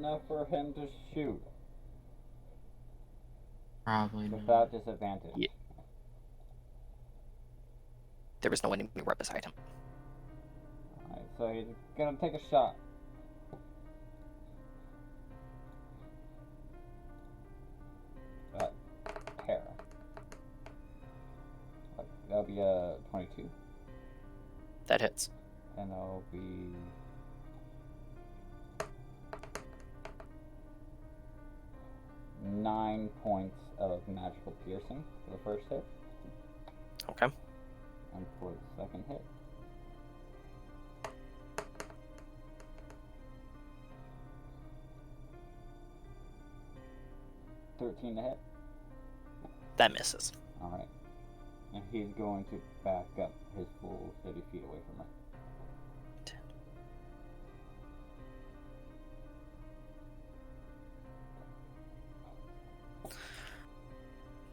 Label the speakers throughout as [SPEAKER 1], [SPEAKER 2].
[SPEAKER 1] enough for him to shoot
[SPEAKER 2] Probably not.
[SPEAKER 1] without disadvantage.
[SPEAKER 3] Yeah. There was no enemy right beside him.
[SPEAKER 1] Alright, so he's gonna take a shot. Terra. That'll be a 22.
[SPEAKER 3] That hits.
[SPEAKER 1] And that'll be... nine points of magical piercing for the first hit.
[SPEAKER 3] Okay.
[SPEAKER 1] And for the second hit. $13 to hit.
[SPEAKER 3] That misses.
[SPEAKER 1] Alright. And he's going to back up his full 30 feet away from her.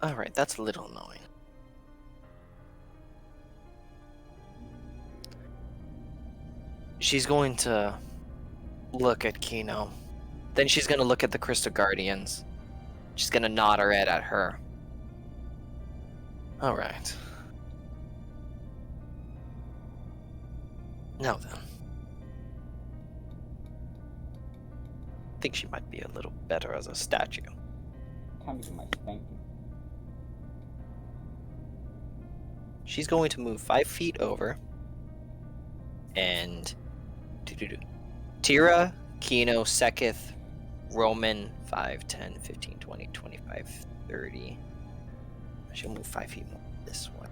[SPEAKER 3] Alright, that's a little annoying. She's going to look at Kino. Then she's going to look at the Crystal Guardians. She's going to nod her head at her. Alright. Now then. I think she might be a little better as a statue.
[SPEAKER 1] Time to get my spanking.
[SPEAKER 3] She's going to move 5 feet over. And... Tira, Kino, Sekith, Roman, 5, 10, 15, 20, 25, 30. She'll move 5 feet more this way.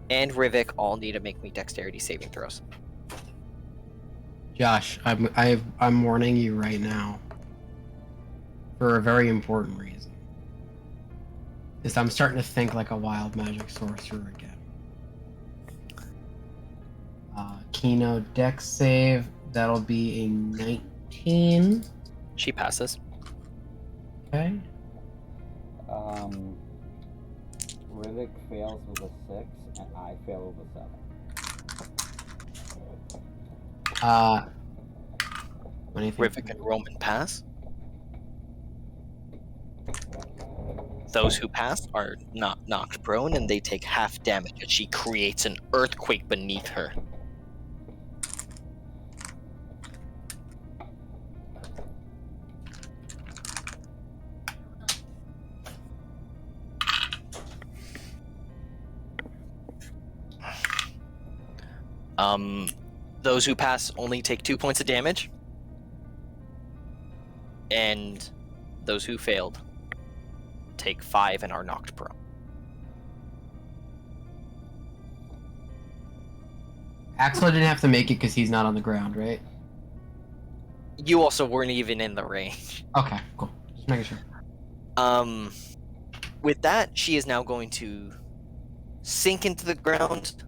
[SPEAKER 3] And Rivik all need to make me dexterity saving throws.
[SPEAKER 2] Josh, I'm warning you right now. For a very important reason. Because I'm starting to think like a wild magic sorcerer again. Kino dex save, that'll be a 19.
[SPEAKER 3] She passes.
[SPEAKER 2] Okay.
[SPEAKER 1] Rivik fails with a 6, and I fail with a 7.
[SPEAKER 2] What do you think?
[SPEAKER 3] Rivik and Roman pass. Those who pass are not knocked prone, and they take half damage as she creates an earthquake beneath her. Those who pass only take 2 points of damage. And those who failed take 5 and are knocked prone.
[SPEAKER 2] Axel didn't have to make it because he's not on the ground, right?
[SPEAKER 3] You also weren't even in the range.
[SPEAKER 2] Okay, cool. Just making sure.
[SPEAKER 3] With that, she is now going to sink into the ground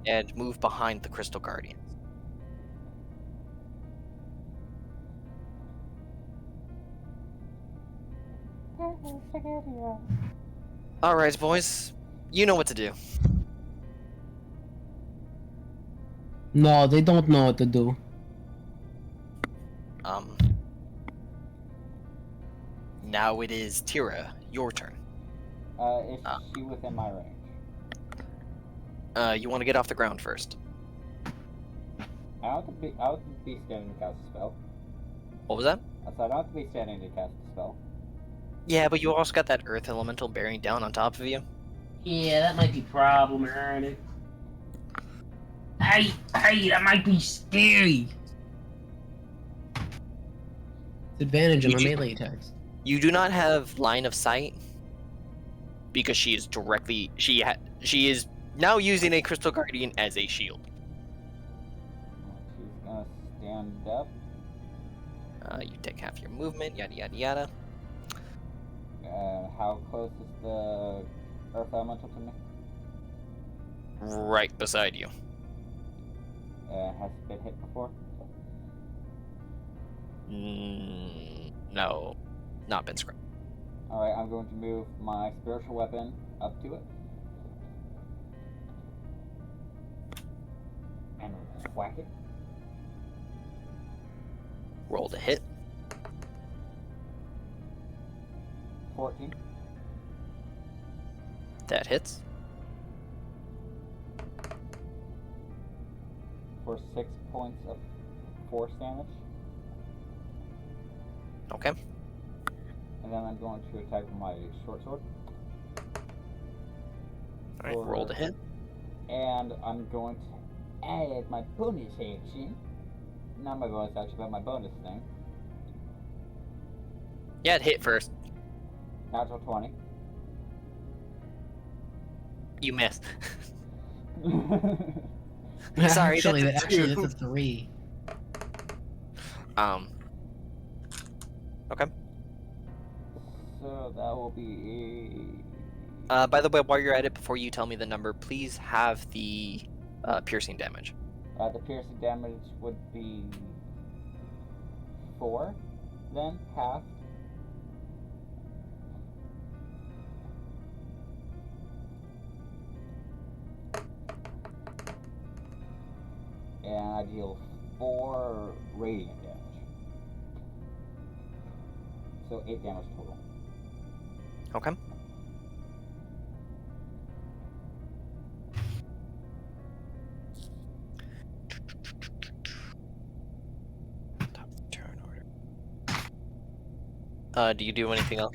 [SPEAKER 3] and move behind the Crystal Guardians. Alright, boys. You know what to do.
[SPEAKER 2] No, they don't know what to do.
[SPEAKER 3] Now it is Tira, your turn.
[SPEAKER 1] Is she within my range?
[SPEAKER 3] You want to get off the ground first.
[SPEAKER 1] I would be standing to cast a spell.
[SPEAKER 3] What was that?
[SPEAKER 1] I said I don't have to be standing to cast a spell.
[SPEAKER 3] Yeah, but you also got that earth elemental bearing down on top of you.
[SPEAKER 4] Yeah, that might be problematic. Hey, that might be scary.
[SPEAKER 2] It's advantage on my
[SPEAKER 3] You-
[SPEAKER 2] melee attacks.
[SPEAKER 3] You do not have line of sight because she is directly she is now using a Crystal Guardian as a shield.
[SPEAKER 1] She's gonna stand up.
[SPEAKER 3] You take half your movement, yada yada yada.
[SPEAKER 1] How close is the earth elemental to me?
[SPEAKER 3] Right beside you.
[SPEAKER 1] Has it been hit before?
[SPEAKER 3] No, not been scrubbed.
[SPEAKER 1] Alright, I'm going to move my spiritual weapon up to it. And whack it.
[SPEAKER 3] Roll to hit.
[SPEAKER 1] 14.
[SPEAKER 3] That hits.
[SPEAKER 1] For 6 points of force damage.
[SPEAKER 3] Okay.
[SPEAKER 1] And then I'm going to attack with my short sword.
[SPEAKER 3] Alright, roll to hit.
[SPEAKER 1] And I'm going to add my bonus action. Not my bonus action, but my bonus thing.
[SPEAKER 3] Yeah, it hit first.
[SPEAKER 1] Natural 20.
[SPEAKER 3] You missed.
[SPEAKER 2] Sorry,
[SPEAKER 3] Sorry,
[SPEAKER 2] actually,
[SPEAKER 3] that's a
[SPEAKER 2] actually,
[SPEAKER 3] two.
[SPEAKER 2] that's a 3.
[SPEAKER 3] Okay.
[SPEAKER 1] So that will be
[SPEAKER 3] By the way, while you're at it, before you tell me the number, please have the piercing damage.
[SPEAKER 1] the piercing damage would be 4, then half. And I deal 4 radiant damage. So 8 damage total.
[SPEAKER 3] Okay. Top of the turn order. Do you do anything else?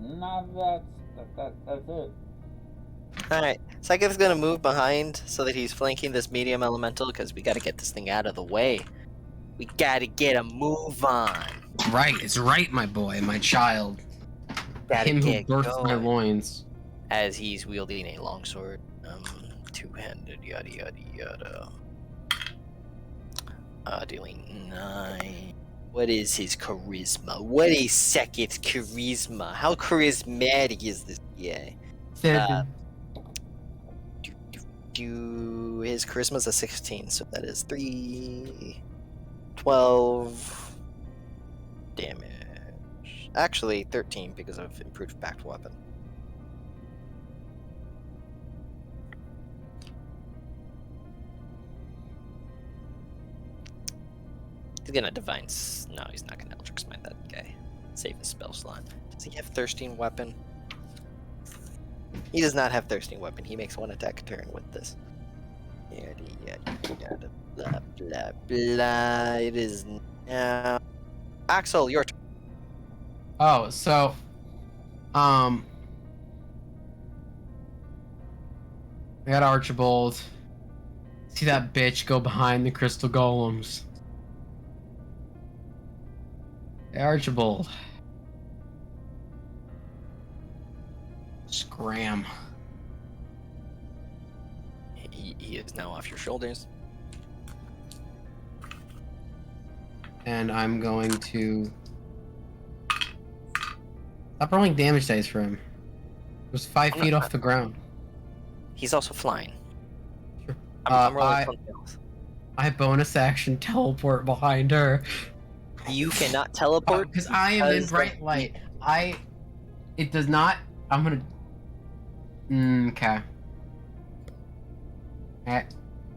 [SPEAKER 1] Nah, that's it.
[SPEAKER 3] Alright, Sycath's gonna move behind so that he's flanking this medium elemental because we gotta get this thing out of the way. We gotta get a move on.
[SPEAKER 2] Right, it's right, my boy, my child.
[SPEAKER 3] Gotta
[SPEAKER 2] Him who
[SPEAKER 3] get
[SPEAKER 2] bursts my
[SPEAKER 3] going.
[SPEAKER 2] loins.
[SPEAKER 3] As he's wielding a longsword, two-handed, yada yada yada. Dealing 9. What is his charisma? What is Sekith's charisma? How charismatic is this guy?
[SPEAKER 2] 7.
[SPEAKER 3] His charisma's a 16, so that is 12 damage. Actually, 13 because of improved backed weapon. He's gonna divine. No, he's not gonna Eldritch Smite that guy. Save his spell slot. Does he have Thirsting Weapon? He does not have Thirsting Weapon. He makes one attack a turn with this. Yada yada yada blah blah blah. It is now. Axel, your turn.
[SPEAKER 2] Oh, so, I got Archibald. See that bitch go behind the crystal golems. Hey, Archibald. Scram.
[SPEAKER 3] He is now off your shoulders.
[SPEAKER 2] And I'm going to stop rolling damage dice for him. It was 5 feet off the ground.
[SPEAKER 3] He's also flying.
[SPEAKER 2] Sure.
[SPEAKER 3] I'm rolling
[SPEAKER 2] I
[SPEAKER 3] something else.
[SPEAKER 2] bonus action teleport behind her.
[SPEAKER 3] You cannot teleport
[SPEAKER 2] Because I am in
[SPEAKER 3] because
[SPEAKER 2] bright
[SPEAKER 3] of-
[SPEAKER 2] light. It does not. I'm gonna. Okay. I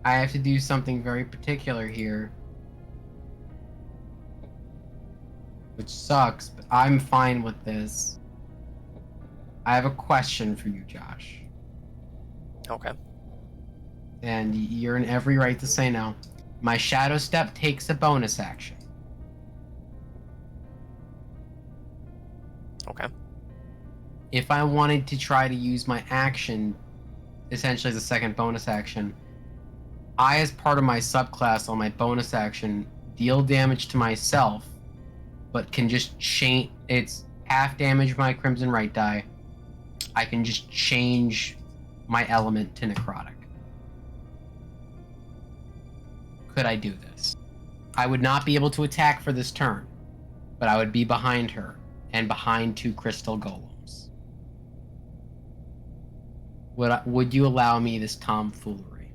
[SPEAKER 2] have to do something very particular here. Which sucks, but I'm fine with this. I have a question for you, Josh.
[SPEAKER 3] Okay.
[SPEAKER 2] And you're in every right to say no. My Shadow Step takes a bonus action.
[SPEAKER 3] Okay.
[SPEAKER 2] If I wanted to try to use my action, essentially as a second bonus action, I, as part of my subclass on my bonus action, deal damage to myself, but can just change. It's half damage my Crimson Right die. I can just change my element to necrotic. Could I do this? I would not be able to attack for this turn, but I would be behind her and behind 2 crystal golems. Would you allow me this tomfoolery?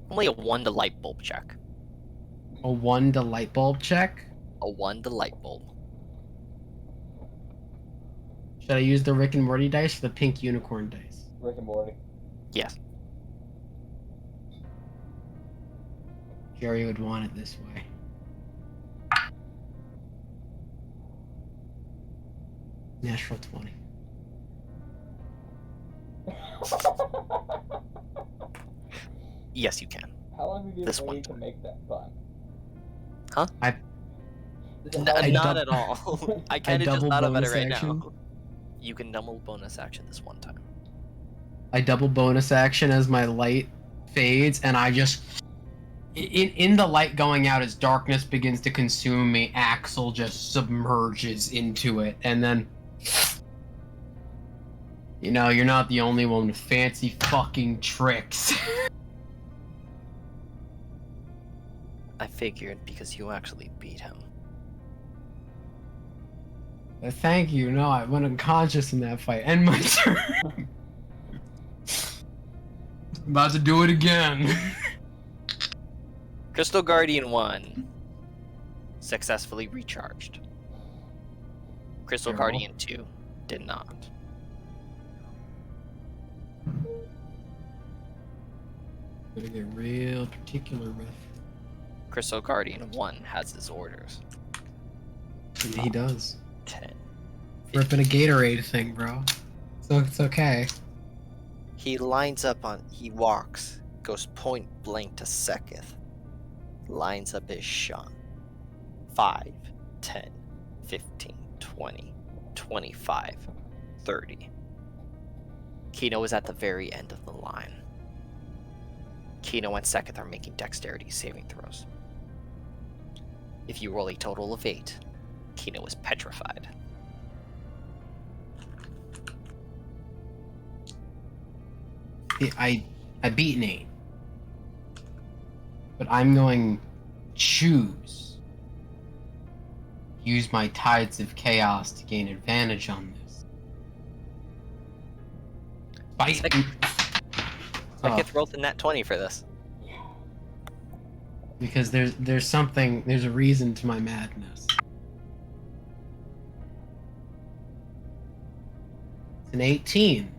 [SPEAKER 3] Only a 1 to light bulb check.
[SPEAKER 2] A 1 to light bulb check?
[SPEAKER 3] A 1 to light bulb.
[SPEAKER 2] Should I use the Rick and Morty dice or the pink unicorn dice?
[SPEAKER 1] Rick and Morty.
[SPEAKER 3] Yes.
[SPEAKER 2] Jerry would want it this way. Natural 20.
[SPEAKER 3] Yes, you can.
[SPEAKER 1] How long have you
[SPEAKER 3] This one
[SPEAKER 1] waited to make that fun?
[SPEAKER 3] Huh?
[SPEAKER 2] I
[SPEAKER 3] Not
[SPEAKER 2] dub-
[SPEAKER 3] at all. I kind of just
[SPEAKER 2] double
[SPEAKER 3] thought about it
[SPEAKER 2] bonus
[SPEAKER 3] right
[SPEAKER 2] action.
[SPEAKER 3] now. You can double bonus action this one time.
[SPEAKER 2] I double bonus action as my light fades, and I just in the light going out as darkness begins to consume me, Axel just submerges into it, and then you know, you're not the only one with fancy fucking tricks.
[SPEAKER 3] I figured because you actually beat him.
[SPEAKER 2] Thank you. No, I went unconscious in that fight. End my turn. About to do it again.
[SPEAKER 3] Crystal Guardian 1 successfully recharged. Crystal
[SPEAKER 2] Terrible.
[SPEAKER 3] Guardian 2 did not.
[SPEAKER 2] Gonna get real particular with.
[SPEAKER 3] Crystal Guardian 1 has his orders.
[SPEAKER 2] He does.
[SPEAKER 3] 10.
[SPEAKER 2] Ripping a Gatorade thing, bro. So it's okay.
[SPEAKER 3] He lines up on. He walks, goes point blank to Seketh. Lines up his shot. 5, 10, 15, 20, 25, 30. Kino is at the very end of the line. Kino and Seketh are making dexterity saving throws. If you roll a total of 8, Kino is petrified.
[SPEAKER 2] I beat Nate. But I'm going to choose. Use my Tides of Chaos to gain advantage on this. Bite.
[SPEAKER 3] Seketh rolled a nat 20 for this.
[SPEAKER 2] Because there's a reason to my madness. It's an 18.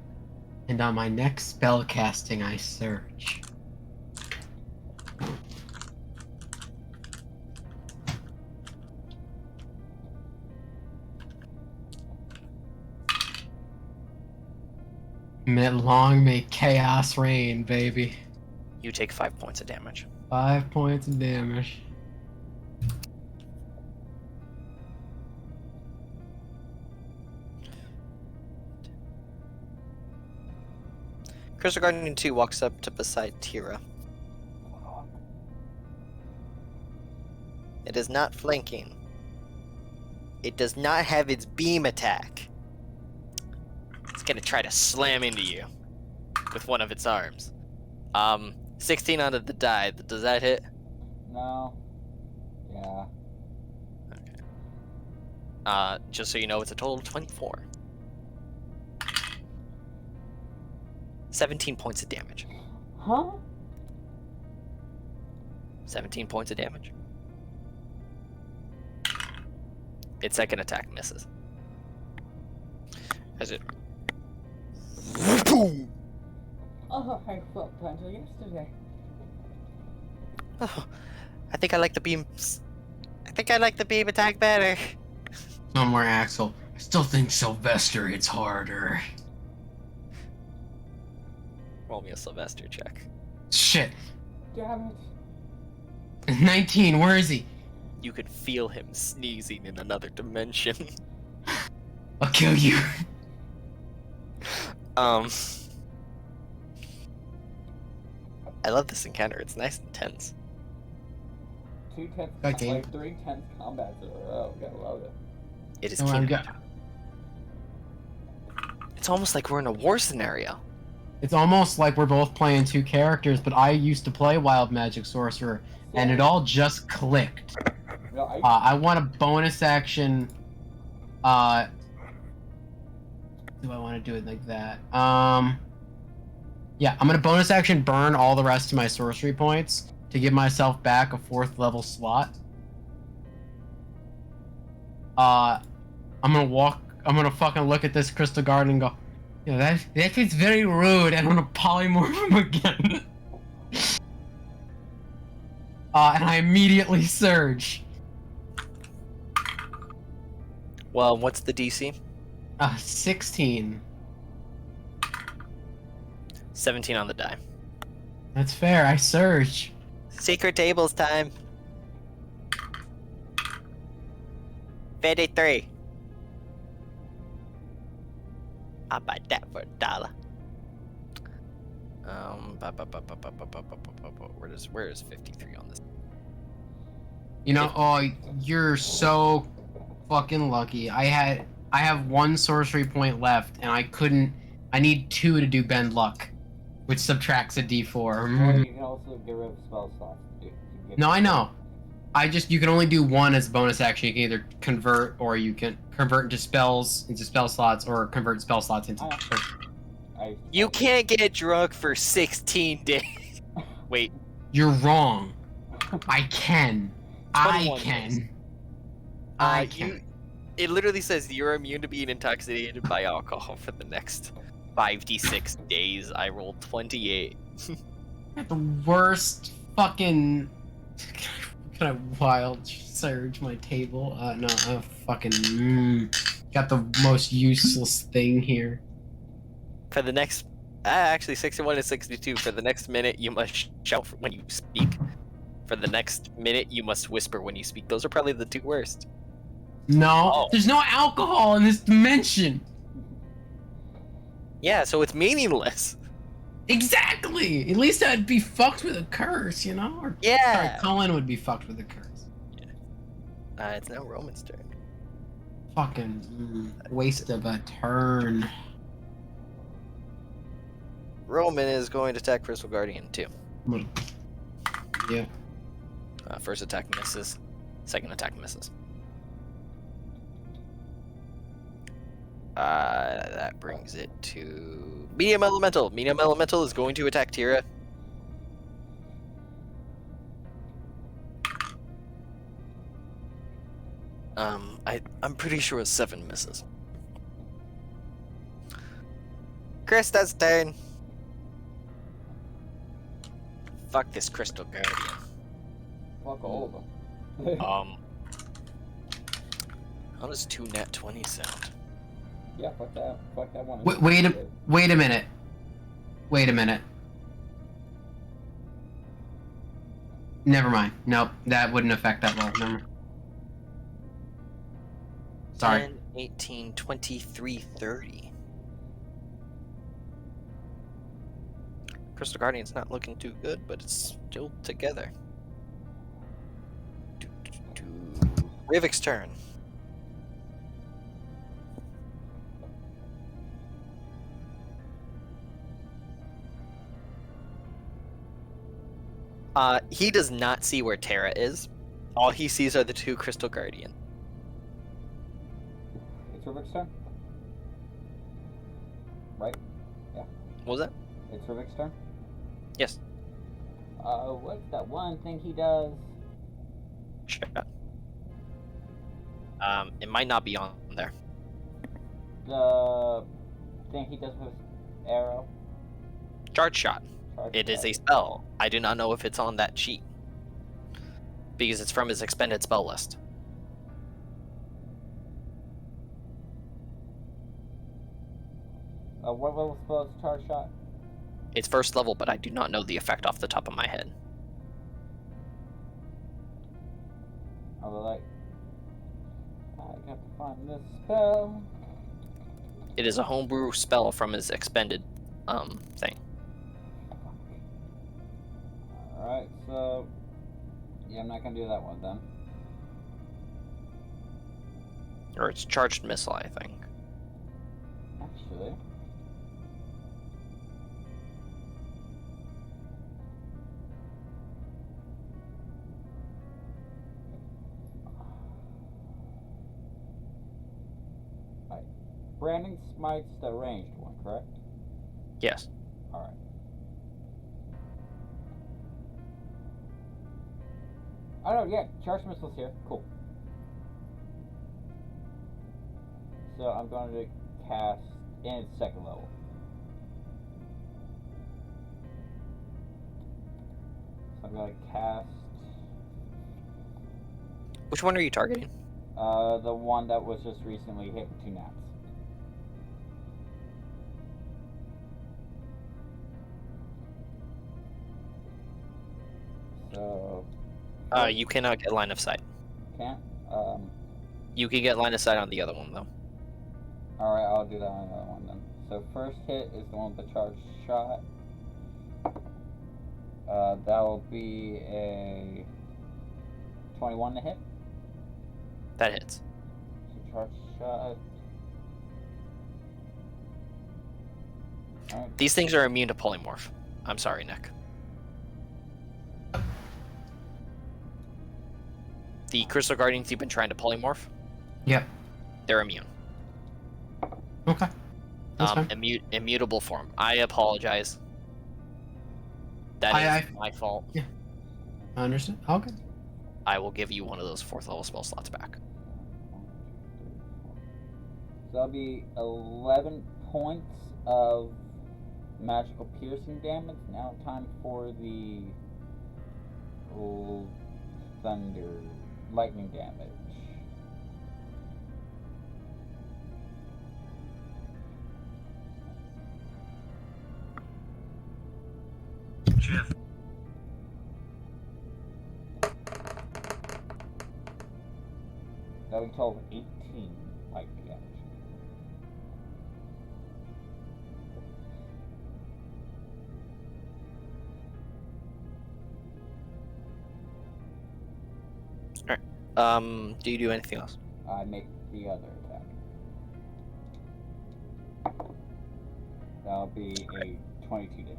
[SPEAKER 2] And on my next spell casting, I search. Long may chaos reign, baby.
[SPEAKER 3] You take 5 points of damage.
[SPEAKER 2] 5 points of damage.
[SPEAKER 3] Crystal Guardian 2 walks up to beside Tira. It is not flanking. It does not have its beam attack. It's gonna try to slam into you with one of its arms. 16 on the die. Does that hit?
[SPEAKER 1] No. Yeah.
[SPEAKER 3] Just so you know, it's a total of 24. 17 points of damage.
[SPEAKER 1] Huh?
[SPEAKER 3] 17 points of damage. Its second attack misses. As it... Boom!
[SPEAKER 1] Oh, I felt until yesterday.
[SPEAKER 3] Oh, I think I like the beam... I think I like the beam attack better.
[SPEAKER 2] No more Axel. I still think Sylvester hits harder.
[SPEAKER 3] Roll me a Sylvester check.
[SPEAKER 2] Shit.
[SPEAKER 1] Damn it.
[SPEAKER 2] 19, where is he?
[SPEAKER 3] You could feel him sneezing in another dimension.
[SPEAKER 2] I'll kill you.
[SPEAKER 3] I love this encounter. It's nice and tense.
[SPEAKER 1] 2 tense,
[SPEAKER 2] Okay.
[SPEAKER 1] like 3 tense combats in a row. Gotta love it.
[SPEAKER 3] It is
[SPEAKER 2] No, I'm
[SPEAKER 3] Kino.
[SPEAKER 2] go-
[SPEAKER 3] It's almost like we're in a war scenario.
[SPEAKER 2] It's almost like we're both playing two characters, but I used to play Wild Magic Sorcerer, and it all just clicked.
[SPEAKER 1] No,
[SPEAKER 2] I want a bonus action. Do I want to do it like that? Yeah, I'm gonna bonus action burn all the rest of my sorcery points to give myself back a 4th level slot. I'm gonna fucking look at this Crystal Guard and go, yeah, that is very rude, and I'm gonna polymorph him again. And I immediately surge.
[SPEAKER 3] Well, what's the DC?
[SPEAKER 2] 16.
[SPEAKER 3] 17 on the die.
[SPEAKER 2] That's fair. I surge.
[SPEAKER 3] Secret tables time. 53. I'll buy that for $1. Where is 53 on this?
[SPEAKER 2] You know, oh, you're so fucking lucky. I have 1 sorcery point left, and I need 2 to do bend luck, which subtracts a d4.
[SPEAKER 1] Or you can also get rid of spell slots.
[SPEAKER 2] No, I know. You can only do 1 as a bonus action. You can either convert, or you can convert into spell slots, or convert spell slots into.
[SPEAKER 3] You can't get drunk for 16 days. Wait.
[SPEAKER 2] You're wrong. I can. I can. I can.
[SPEAKER 3] It literally says you're immune to being intoxicated by alcohol for the next 5d6 days. I rolled 28.
[SPEAKER 2] Got the worst fucking kind of wild surge my table. No, fucking got the most useless thing here.
[SPEAKER 3] For the next, actually 61 and 62. For the next minute, you must shout when you speak. For the next minute, you must whisper when you speak. Those are probably the 2 worst.
[SPEAKER 2] No, there's no alcohol in this dimension.
[SPEAKER 3] Yeah, so it's meaningless.
[SPEAKER 2] Exactly. At least I'd be fucked with a curse, you know? Or,
[SPEAKER 3] Yeah.
[SPEAKER 2] Sorry, Cullen would be fucked with a curse.
[SPEAKER 3] It's now Roman's turn.
[SPEAKER 2] Fucking waste of a turn.
[SPEAKER 3] Roman is going to attack Crystal Guardian too.
[SPEAKER 2] Yeah.
[SPEAKER 3] First attack misses. Second attack misses. That brings it to Medium Elemental. Medium Elemental is going to attack Tira. I'm pretty sure a 7 misses. Krista's turn. Fuck this Crystal Guardian.
[SPEAKER 1] Fuck all of them.
[SPEAKER 3] How does 2 nat 20 sound?
[SPEAKER 1] Yeah, fuck that. Fuck that one.
[SPEAKER 2] Wait a minute. Wait a minute. Never mind. Nope, that wouldn't affect that roll. Never mind. Sorry.
[SPEAKER 3] 10, 18, 23, 30. Crystal Guardian's not looking too good, but it's still together. Rivik's turn. He does not see where Terra is. All he sees are the 2 Crystal Guardians.
[SPEAKER 1] It's Rivik's turn? Right? Yeah.
[SPEAKER 3] What was that?
[SPEAKER 1] It's Rivik's turn?
[SPEAKER 3] Yes.
[SPEAKER 1] What's that one thing he does?
[SPEAKER 3] Shot. It might not be on there.
[SPEAKER 1] The thing he does with arrow?
[SPEAKER 3] Charge shot.
[SPEAKER 1] Charge
[SPEAKER 3] It is
[SPEAKER 1] shot.
[SPEAKER 3] a spell. I do not know if it's on that sheet. Because it's from his expended spell list.
[SPEAKER 1] What level spell is charge shot?
[SPEAKER 3] It's 1st level, but I do not know the effect off the top of my head.
[SPEAKER 1] I was like, I got to find this spell.
[SPEAKER 3] It is a homebrew spell from his expended thing.
[SPEAKER 1] Alright, so yeah, I'm not gonna do that one then.
[SPEAKER 3] Or it's charged missile, I think.
[SPEAKER 1] Actually. Right. Branding Smite's the ranged one, correct?
[SPEAKER 3] Yes.
[SPEAKER 1] Alright. Oh no, yeah, charge missile's here. Cool. So I'm going to cast in its 2nd level. So I'm going to cast
[SPEAKER 3] Which one are you targeting?
[SPEAKER 1] the one that was just recently hit with 2 nats. So.
[SPEAKER 3] You cannot get line of sight.
[SPEAKER 1] Can't?
[SPEAKER 3] You can get line of sight on the other one though.
[SPEAKER 1] Alright, I'll do that on the other one then. So first hit is the one with the charged shot. That will be a 21 to hit.
[SPEAKER 3] That hits.
[SPEAKER 1] So charged shot. Alright.
[SPEAKER 3] These things are immune to polymorph. I'm sorry, Nick. The Crystal Guardians you've been trying to polymorph,
[SPEAKER 2] Yep.
[SPEAKER 3] they're immune.
[SPEAKER 2] Okay. That's fine.
[SPEAKER 3] Immutable form. I apologize. That is my fault.
[SPEAKER 2] Yeah. I understand. Okay.
[SPEAKER 3] I will give you one of those 4th level spell slots back.
[SPEAKER 1] So that'll be 11 points of magical piercing damage. Now time for the thunder lightning damage.
[SPEAKER 4] Jeff.
[SPEAKER 1] That would be total of 18 lightning damage.
[SPEAKER 3] Do you do anything else?
[SPEAKER 1] I make the other attack. That'll be a 22 to hit.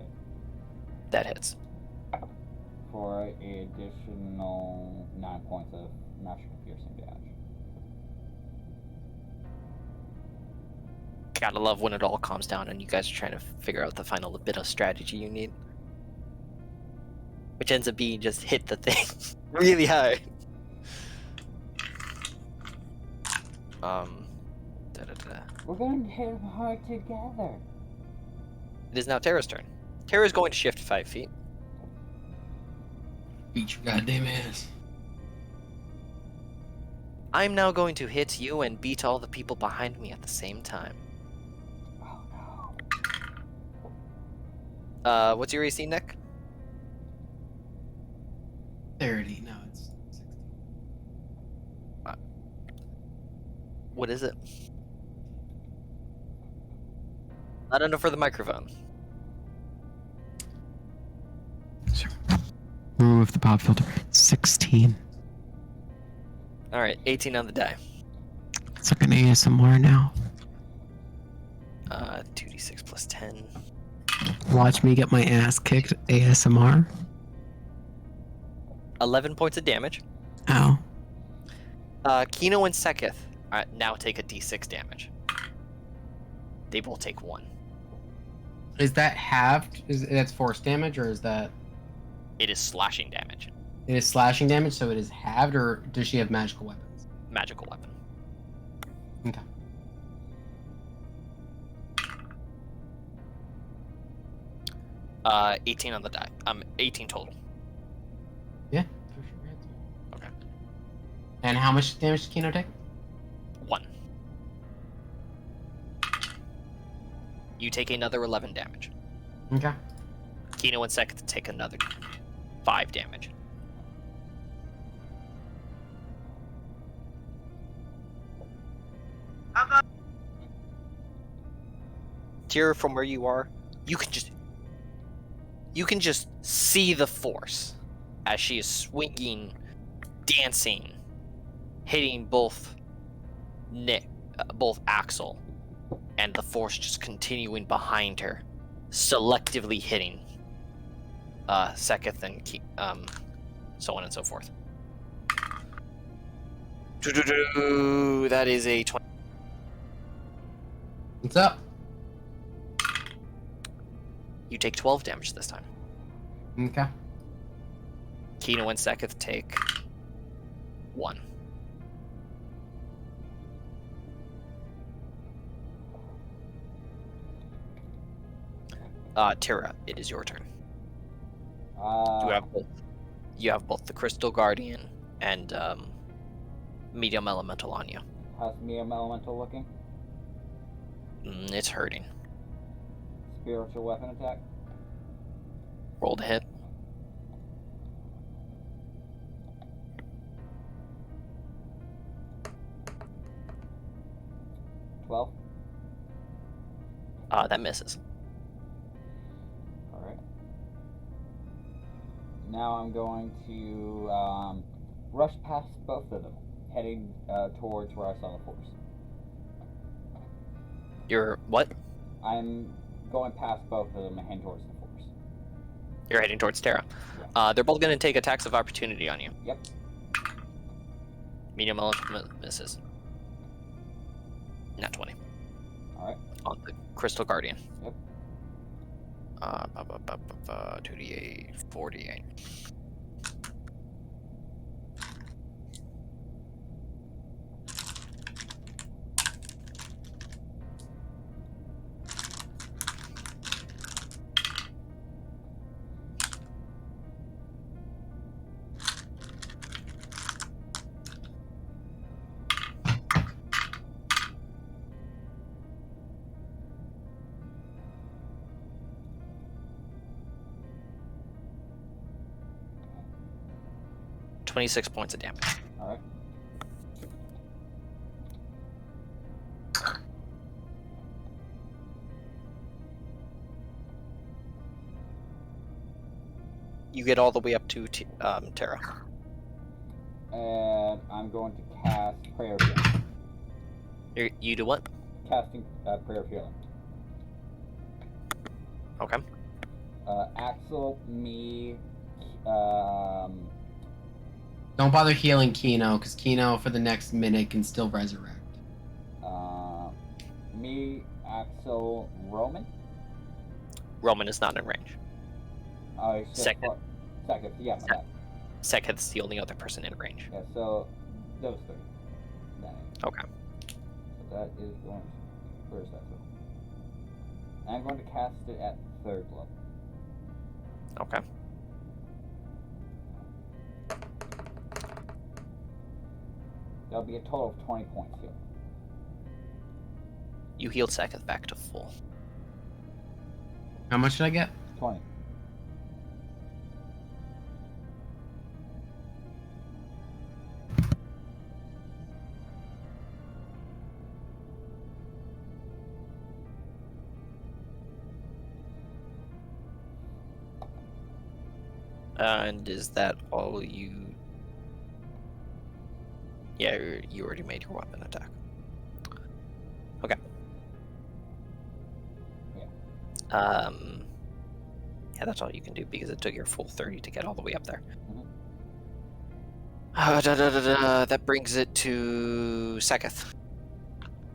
[SPEAKER 3] That hits.
[SPEAKER 1] For an additional 9 points of magical piercing damage.
[SPEAKER 3] Gotta love when it all calms down and you guys are trying to figure out the final bit of strategy you need. Which ends up being just hit the thing really hard.
[SPEAKER 1] We're going to hit him hard together.
[SPEAKER 3] It is now Terra's turn. Terra's going to shift 5 feet.
[SPEAKER 2] Beat your goddamn ass.
[SPEAKER 3] I'm now going to hit you and beat all the people behind me at the same time.
[SPEAKER 1] Oh no.
[SPEAKER 3] What's your AC, Nick?
[SPEAKER 2] 30. No, it's 16.
[SPEAKER 3] What is it? Not enough for the microphone.
[SPEAKER 2] Remove the pop filter. 16.
[SPEAKER 3] Alright, 18 on the die.
[SPEAKER 2] It's like an ASMR now.
[SPEAKER 3] 2d6 plus 10.
[SPEAKER 2] Watch me get my ass kicked. ASMR.
[SPEAKER 3] 11 points of damage.
[SPEAKER 2] Ow.
[SPEAKER 3] Kino and Seketh now take a d6 damage. They both take 1.
[SPEAKER 2] Is that halved? That's force damage, or is that...
[SPEAKER 3] It is slashing damage.
[SPEAKER 2] It is slashing damage, so it is halved, or does she have magical weapons?
[SPEAKER 3] Magical weapon.
[SPEAKER 2] Okay.
[SPEAKER 3] Uh, 18 on the die. 18 total.
[SPEAKER 2] Yeah, for sure.
[SPEAKER 3] Okay.
[SPEAKER 2] And how much damage does Kino take?
[SPEAKER 3] 1. You take another 11 damage.
[SPEAKER 2] Okay.
[SPEAKER 3] Kino and Seketh take another 5 damage. Tira, from where you are, you can just see the force as she is swinging, dancing, hitting both Axel, and the force just continuing behind her, selectively hitting Seketh and so on and so forth. That is a 20.
[SPEAKER 2] What's up?
[SPEAKER 3] You take 12 damage this time.
[SPEAKER 2] Okay.
[SPEAKER 3] Kino and Seketh take 1. Tira, it is your turn. You have both the Crystal Guardian and Medium Elemental on you.
[SPEAKER 1] How's Medium Elemental looking?
[SPEAKER 3] It's hurting.
[SPEAKER 1] Spiritual weapon attack.
[SPEAKER 3] Roll to hit. That misses.
[SPEAKER 1] Alright. Now I'm going to rush past both of them, heading towards where I saw the force.
[SPEAKER 3] You're what?
[SPEAKER 1] I'm going past both of them and heading towards the force.
[SPEAKER 3] You're heading towards Terra.
[SPEAKER 1] Yeah.
[SPEAKER 3] They're both going to take attacks of opportunity on you.
[SPEAKER 1] Yep.
[SPEAKER 3] Medium element misses. Not 20.
[SPEAKER 1] Alright.
[SPEAKER 3] On the Crystal Guardian.
[SPEAKER 1] Yep.
[SPEAKER 3] 2d8, 48. $26 points of damage.
[SPEAKER 1] Alright.
[SPEAKER 3] You get all the way up to Terra.
[SPEAKER 1] And I'm going to cast Prayer of Healing.
[SPEAKER 3] You do what?
[SPEAKER 1] Casting Prayer of Healing.
[SPEAKER 3] Okay.
[SPEAKER 1] Axel, me,
[SPEAKER 2] Don't bother healing Kino, because Kino for the next minute can still resurrect.
[SPEAKER 1] me, Axel, Roman.
[SPEAKER 3] Roman is not in range. Second.
[SPEAKER 1] Second, yeah, my bad.
[SPEAKER 3] Seketh's the only other person in range.
[SPEAKER 1] Yeah, so those three. Then.
[SPEAKER 3] Okay.
[SPEAKER 1] So that is going. Where is that to? I'm going to cast it at third level.
[SPEAKER 3] Okay.
[SPEAKER 1] That'll be a total of 20 points here.
[SPEAKER 3] You healed Seketh back to full.
[SPEAKER 2] How much did I get?
[SPEAKER 1] 20.
[SPEAKER 3] And is that all you... Yeah, you already made your weapon attack. Okay.
[SPEAKER 1] Yeah.
[SPEAKER 3] Yeah, that's all you can do because it took your full 30 to get all the way up there.
[SPEAKER 1] Mhm.
[SPEAKER 3] That brings it to Seketh.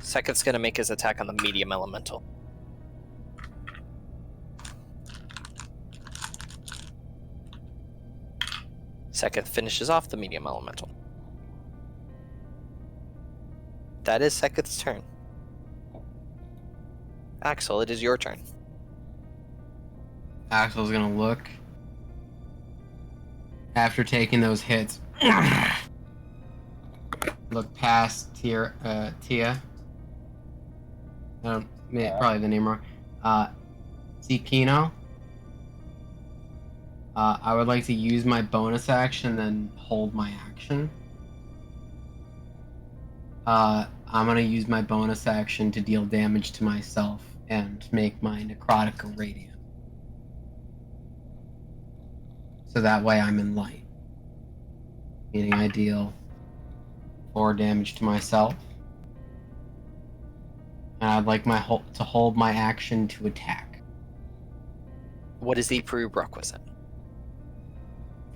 [SPEAKER 3] Seketh's gonna make his attack on the medium elemental. Seketh finishes off the medium elemental. That is Seketh's turn. Axel, it is your turn.
[SPEAKER 2] Axel's gonna look. After taking those hits, look past Tia. Probably the name wrong. See Kino. I would like to use my bonus action, then hold my action. I'm gonna use my bonus action to deal damage to myself and make my necrotic radiant. So that way I'm in light. Meaning I deal 4 damage to myself. And I'd like to hold my action to attack.
[SPEAKER 3] What is the prerequisite?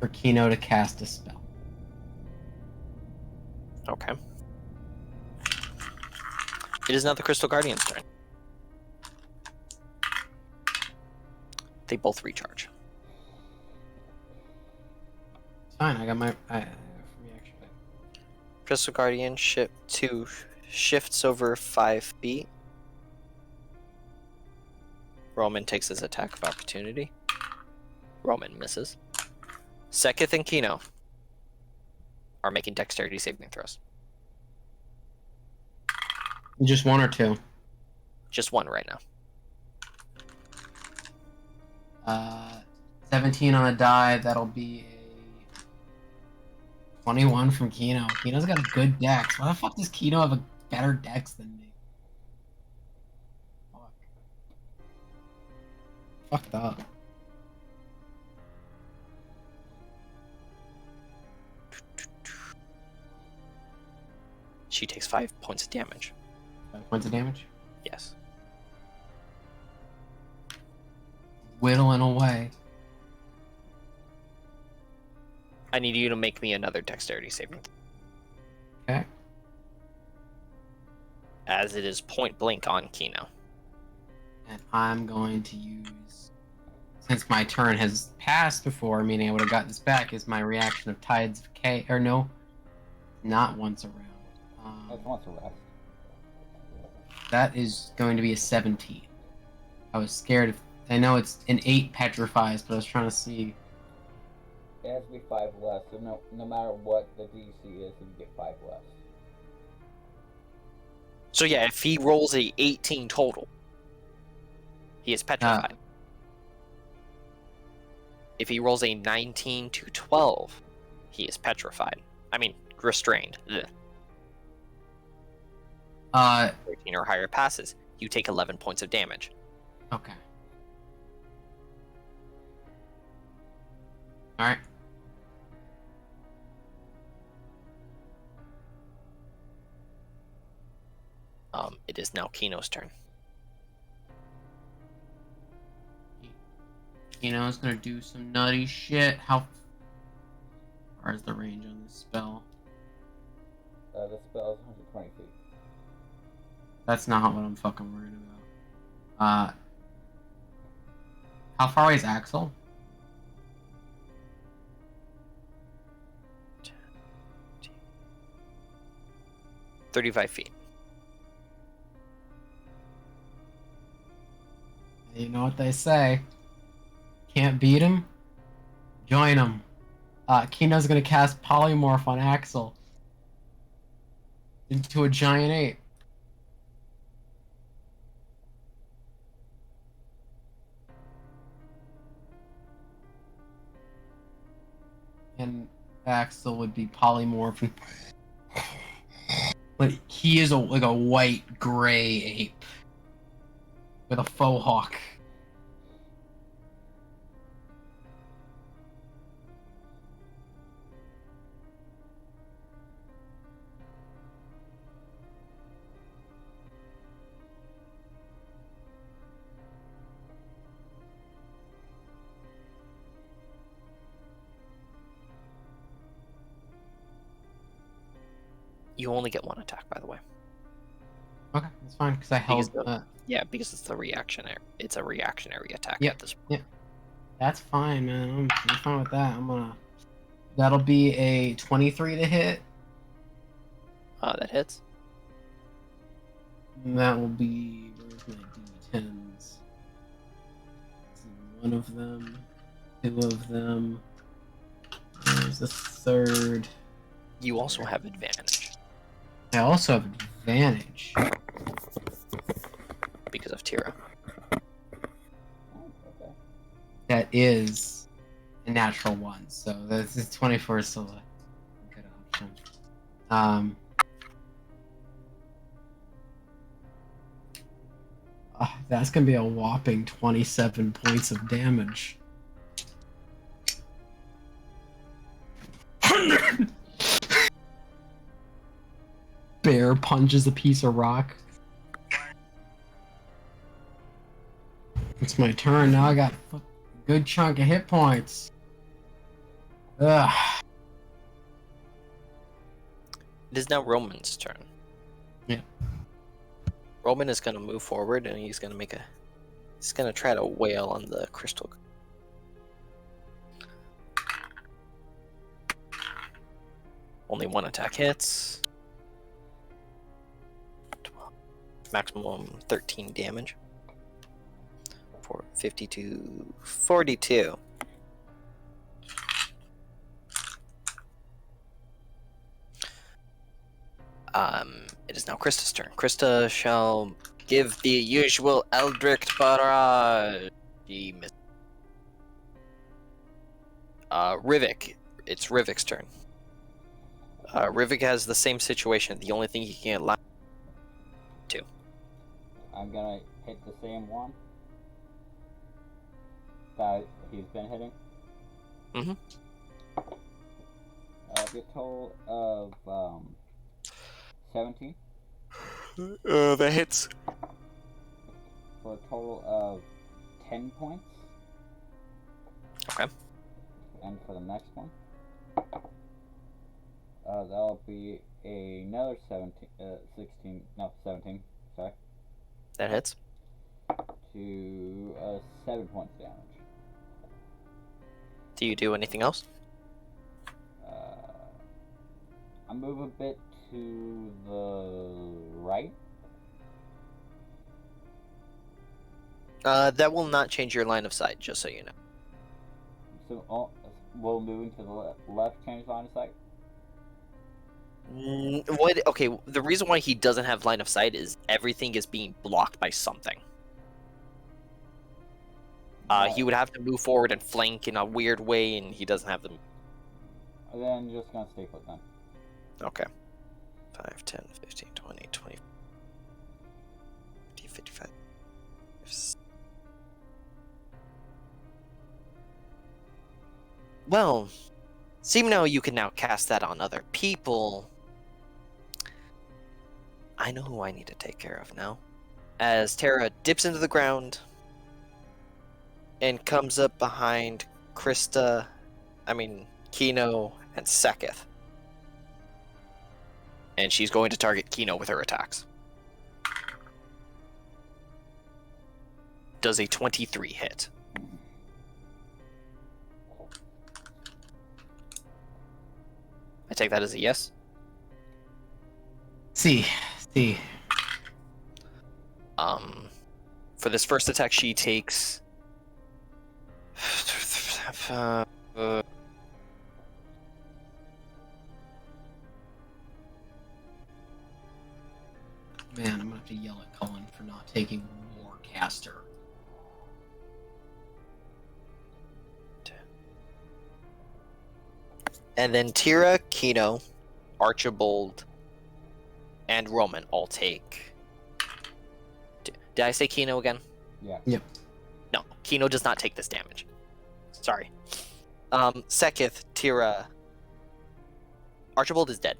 [SPEAKER 2] For Kino to cast a spell.
[SPEAKER 3] Okay. It is now the Crystal Guardian's turn. They both recharge.
[SPEAKER 2] It's fine, I got my reaction.
[SPEAKER 3] Crystal Guardian shifts over 5 feet. Roman takes his attack of opportunity. Roman misses. Seketh and Kino are making dexterity saving throws.
[SPEAKER 2] Just 1 or 2?
[SPEAKER 3] Just 1 right now.
[SPEAKER 2] 17 on the die, that'll be a 21 from Kino. Kino's got a good dex. Why the fuck does Kino have a better dex than me? Fuck. fucked up.
[SPEAKER 3] She takes 5 points of damage.
[SPEAKER 2] 5 points of damage.
[SPEAKER 3] Yes.
[SPEAKER 2] Whittling away.
[SPEAKER 3] I need you to make me another dexterity saving.
[SPEAKER 2] Okay.
[SPEAKER 3] As it is point blank on Kino.
[SPEAKER 2] And I'm going to use, since my turn has passed before, meaning I would have got this back, is my reaction of Tides of Chaos. Or no, not once around.
[SPEAKER 1] That's once a rest.
[SPEAKER 2] That is going to be a 17. I was scared of. I know it's an 8 petrifies, but I was trying to see.
[SPEAKER 1] It has to be 5 less, so no matter what the DC is, you get 5 less.
[SPEAKER 3] So yeah, if he rolls a 18 total, he is petrified. If he rolls a 19 to 12, he is petrified. I mean, restrained. Ugh. 13 or higher passes, you take 11 points of damage.
[SPEAKER 2] Okay. Alright.
[SPEAKER 3] It is now Kino's turn.
[SPEAKER 2] Kino's gonna do some nutty shit. How far is the range on this spell?
[SPEAKER 1] The spell is 120 feet.
[SPEAKER 2] That's not what I'm fucking worried about. How far away is Axel?
[SPEAKER 3] 35 feet.
[SPEAKER 2] You know what they say. Can't beat him? Join him. Kino's gonna cast Polymorph on Axel. Into a giant ape. And Axel would be polymorphed. But he is like a white gray ape with a faux hawk.
[SPEAKER 3] You only get 1 attack, by the way.
[SPEAKER 2] Okay, that's fine because I held.
[SPEAKER 3] Yeah, because it's the reactionary. It's a reactionary attack
[SPEAKER 2] Yep,
[SPEAKER 3] at this point.
[SPEAKER 2] yep. That's fine, man. I'm fine with that. That'll be a 23 to hit.
[SPEAKER 3] That hits.
[SPEAKER 2] And that will be. Where's my D10s? One of them. 2 of them. There's a third.
[SPEAKER 3] You also have advantage
[SPEAKER 2] I also have advantage.
[SPEAKER 3] because of Tira.
[SPEAKER 1] Oh, okay.
[SPEAKER 2] That is a natural 1, so that's 24 is still a good option. That's gonna be a whopping 27 points of damage. Bear punches a piece of rock. It's my turn now. I got a good chunk of hit points. Ugh.
[SPEAKER 3] It is now Roman's turn.
[SPEAKER 2] Yeah.
[SPEAKER 3] Roman is going to move forward and he's going to try to wail on the crystal. Only 1 attack hits. 12. Maximum 13 damage. For 52, 42. It is now Krista's turn. Krista shall give the usual Eldritch Barrage. She missed. Rivik. It's Rivik's turn. Rivik has the same situation. The only thing he can get
[SPEAKER 1] I'm gonna hit the same one. that he's been hitting.
[SPEAKER 3] Mhm.
[SPEAKER 1] Be a total of 17
[SPEAKER 3] That hits.
[SPEAKER 1] for a total of 10 points.
[SPEAKER 3] Okay.
[SPEAKER 1] And for the next one, that'll be another 17. Sorry,
[SPEAKER 3] That hits.
[SPEAKER 1] to 7 points damage.
[SPEAKER 3] Do you do anything else?
[SPEAKER 1] I move a bit to the right.
[SPEAKER 3] That will not change your line of sight, just so you know.
[SPEAKER 1] So we'll move into the left, change line of sight.
[SPEAKER 3] What? Okay, the reason why he doesn't have line of sight is everything is being blocked by something. He would have to move forward and flank in a weird way, and he doesn't have them.
[SPEAKER 1] Then just gonna stay put then.
[SPEAKER 3] Okay. 5, 10, 15, 20, 20, 50, 55. Well, seem now you can now cast that on other people. I know who I need to take care of now. As Terra dips into the ground and comes up behind Kino, and Seketh. And she's going to target Kino with her attacks. Does a 23 hit? I take that as a yes.
[SPEAKER 2] See.
[SPEAKER 3] For this first attack, she takes.
[SPEAKER 2] Man, I'm gonna have to yell at Cullen for not taking Warcaster.
[SPEAKER 3] And then Tira, Kino, Archibald, and Roman all take. Did I say Kino again?
[SPEAKER 1] Yeah.
[SPEAKER 2] Yep.
[SPEAKER 3] No, Kino does not take this damage. Sorry. Seketh, Tira, Archibald is dead.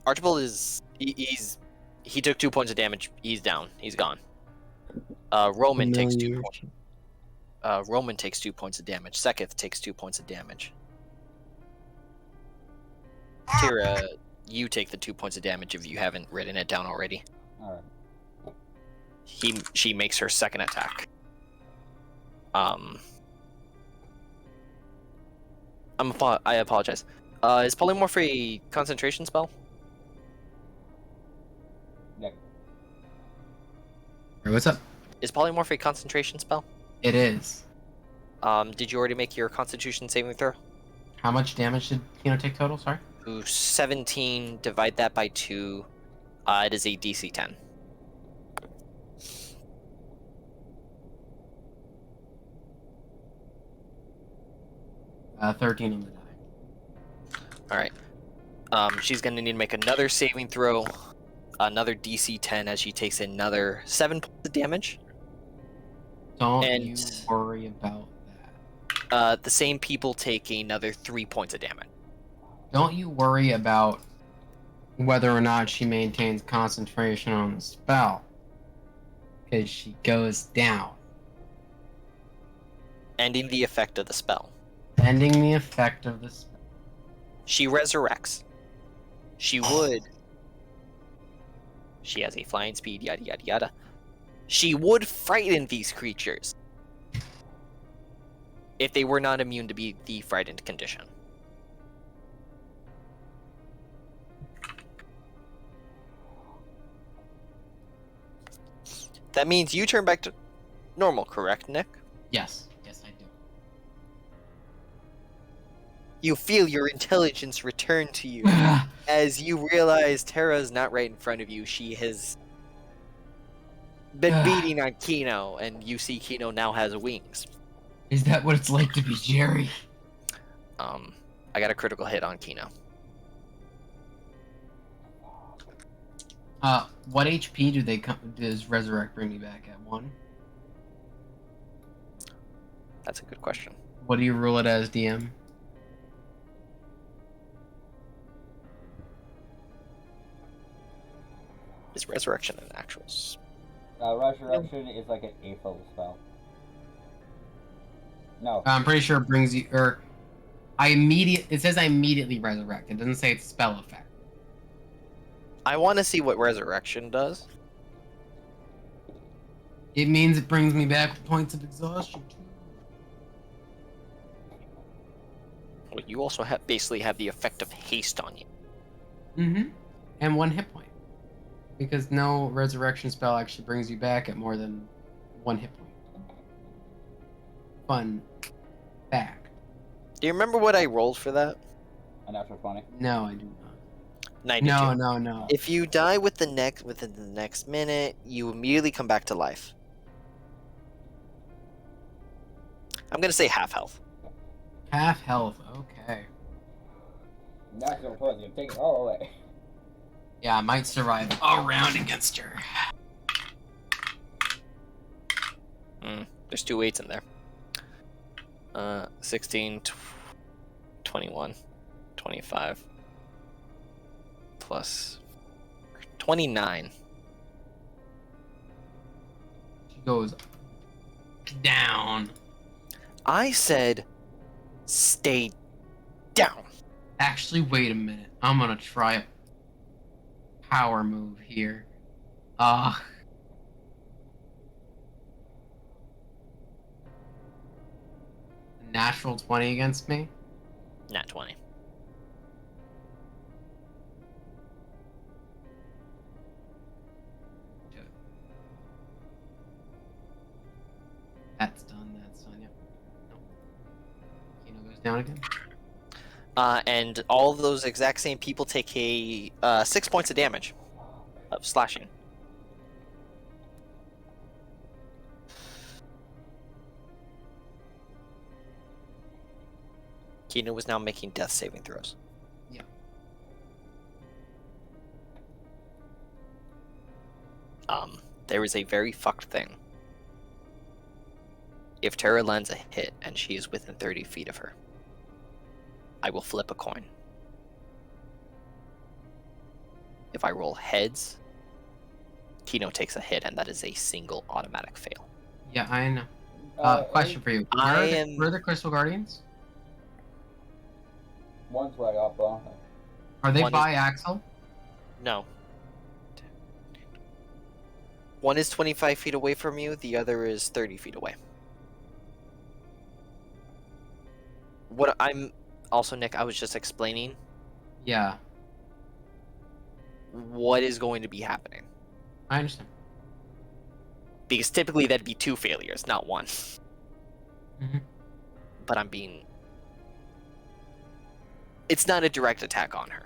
[SPEAKER 3] Archibald is he took 2 points of damage. He's down. He's gone. Roman takes 2 points. Roman takes 2 points of damage. Seketh takes 2 points of damage. Tira, you take the 2 points of damage if you haven't written it down already.
[SPEAKER 1] All right.
[SPEAKER 3] She makes her second attack. I apologize. Is polymorph a concentration spell?
[SPEAKER 1] Yeah.
[SPEAKER 2] Hey, what's up?
[SPEAKER 3] Is polymorph a concentration spell?
[SPEAKER 2] It is.
[SPEAKER 3] Did you already make your Constitution saving throw?
[SPEAKER 2] How much damage did Kino take total? Sorry.
[SPEAKER 3] 17, divide that by 2. It is a DC 10.
[SPEAKER 2] Uh, 13 on the die.
[SPEAKER 3] Alright. She's going to need to make another saving throw. Another DC 10 as she takes another 7 points of damage.
[SPEAKER 2] Don't
[SPEAKER 3] And-
[SPEAKER 2] you worry about that.
[SPEAKER 3] The same people take another 3 points of damage.
[SPEAKER 2] Don't you worry about whether or not she maintains concentration on the spell. Because she goes down.
[SPEAKER 3] Ending the effect of the spell.
[SPEAKER 2] Ending the effect of the spell.
[SPEAKER 3] She resurrects. She would. She has a flying speed, yada yada yada. She would frighten these creatures if they were not immune to the frightened condition. That means you turn back to normal, correct, Nick?
[SPEAKER 2] Yes. Yes, I do.
[SPEAKER 3] You feel your intelligence return to you as you realize Terra's not right in front of you. She has been beating on Kino, and you see Kino now has wings.
[SPEAKER 2] Is that what it's like to be Jerry?
[SPEAKER 3] I got a critical hit on Kino.
[SPEAKER 2] What HP does Resurrect bring me back at? 1?
[SPEAKER 3] That's a good question.
[SPEAKER 2] What do you rule it as, DM?
[SPEAKER 3] Is Resurrection an actual?
[SPEAKER 1] Resurrection is like an 8th level spell. No.
[SPEAKER 2] I'm pretty sure it brings you, it says I immediately resurrect. It doesn't say it's spell effect.
[SPEAKER 3] I want to see what Resurrection does.
[SPEAKER 2] It means it brings me back with points of exhaustion.
[SPEAKER 3] Well, you also basically have the effect of haste on you.
[SPEAKER 2] Mm-hmm. And 1 hit point. Because no resurrection spell actually brings you back at more than 1 hit point. Fun fact.
[SPEAKER 3] Do you remember what I rolled for that?
[SPEAKER 1] A natural 20.
[SPEAKER 2] No, I do not.
[SPEAKER 3] 92.
[SPEAKER 2] No.
[SPEAKER 3] If you die within the next minute, you immediately come back to life. I'm gonna say half health.
[SPEAKER 2] Half health, okay.
[SPEAKER 1] Natural 20. You take it all away.
[SPEAKER 2] Yeah, I might survive a round against her.
[SPEAKER 3] There's 2 8s in there. 16, 21, 25, plus 29.
[SPEAKER 2] She goes down.
[SPEAKER 3] I said, stay down.
[SPEAKER 2] Actually, wait a minute. I'm gonna try a power move here. Natural 20 against me?
[SPEAKER 3] Nat 20.
[SPEAKER 2] That's done, yep. Nope. Kino goes down again.
[SPEAKER 3] And all of those exact same people take a 6 points of damage of slashing. Kino was now making death saving throws.
[SPEAKER 2] Yeah.
[SPEAKER 3] There is a very fucked thing. If Terra lands a hit and she is within 30 feet of her, I will flip a coin. If I roll heads, Kino takes a hit, and that is a single automatic fail.
[SPEAKER 2] Yeah, I know. Question for you. Where are the Crystal Guardians?
[SPEAKER 1] One's right up on her.
[SPEAKER 2] Are they
[SPEAKER 3] One
[SPEAKER 2] by Axel?
[SPEAKER 3] No. One is 25 feet away from you, the other is 30 feet away. What I'm... Also, Nick, I was just explaining
[SPEAKER 2] Yeah,
[SPEAKER 3] what is going to be happening.
[SPEAKER 2] I understand.
[SPEAKER 3] Because typically that'd be 2 failures, not 1.
[SPEAKER 2] Mhm.
[SPEAKER 3] But I'm being... It's not a direct attack on her.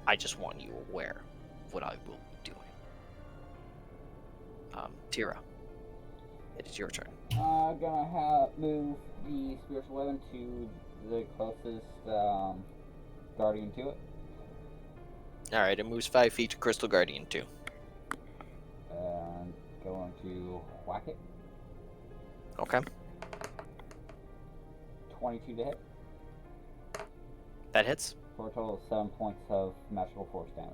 [SPEAKER 3] I just want you aware of what I will be doing. Tira, it is your turn.
[SPEAKER 1] Gonna move the spiritual weapon to the closest guardian to it.
[SPEAKER 3] Alright, it moves 5 feet to Crystal Guardian 2.
[SPEAKER 1] And going to whack it.
[SPEAKER 3] Okay.
[SPEAKER 1] 22 to hit.
[SPEAKER 3] That hits.
[SPEAKER 1] For a total of 7 points of magical force damage.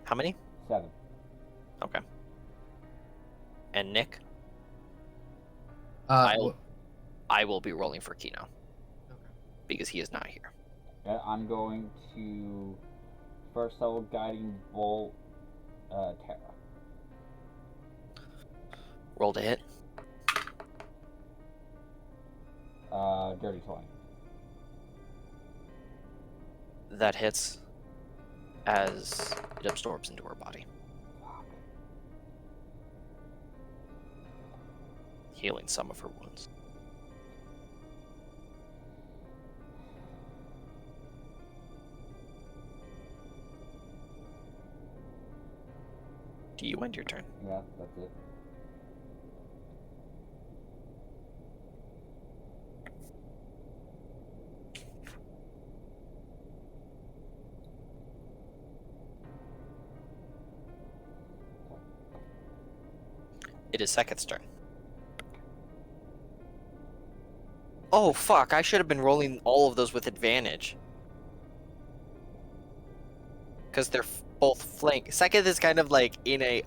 [SPEAKER 3] How many?
[SPEAKER 1] 7.
[SPEAKER 3] Okay. And Nick,
[SPEAKER 2] Wh-
[SPEAKER 3] I will be rolling for Kino.
[SPEAKER 2] Okay.
[SPEAKER 3] Because he is not here.
[SPEAKER 1] And I'm going to first level guiding bolt Terra.
[SPEAKER 3] Roll to hit.
[SPEAKER 1] Dirty 20.
[SPEAKER 3] That hits as it absorbs into her body. Healing some of her wounds. Do you end your turn?
[SPEAKER 1] Yeah, that's it.
[SPEAKER 3] It is Seketh's turn. Oh fuck! I should have been rolling all of those with advantage. Because they're both flank. Seketh is kind of like in a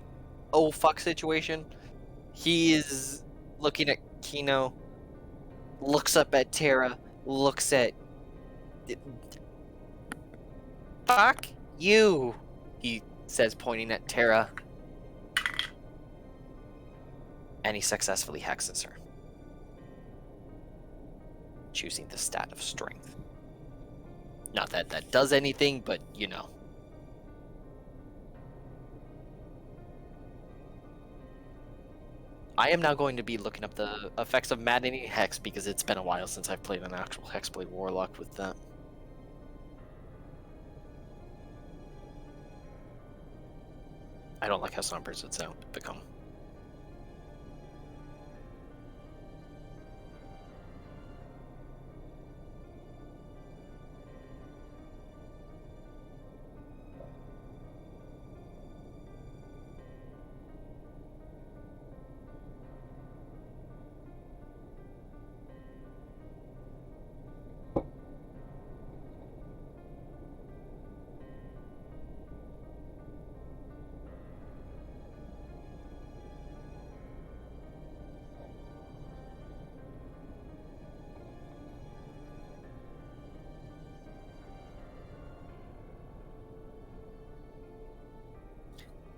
[SPEAKER 3] oh fuck situation. He is looking at Kino, looks up at Terra, looks at. Fuck you, he says, pointing at Terra. And he successfully hexes her, choosing the stat of strength. Not that that does anything, but you know. I am now going to be looking up the effects of Maddening Hex because it's been a while since I've played an actual Hexblade Warlock with them. I don't like how Sunburst it's become.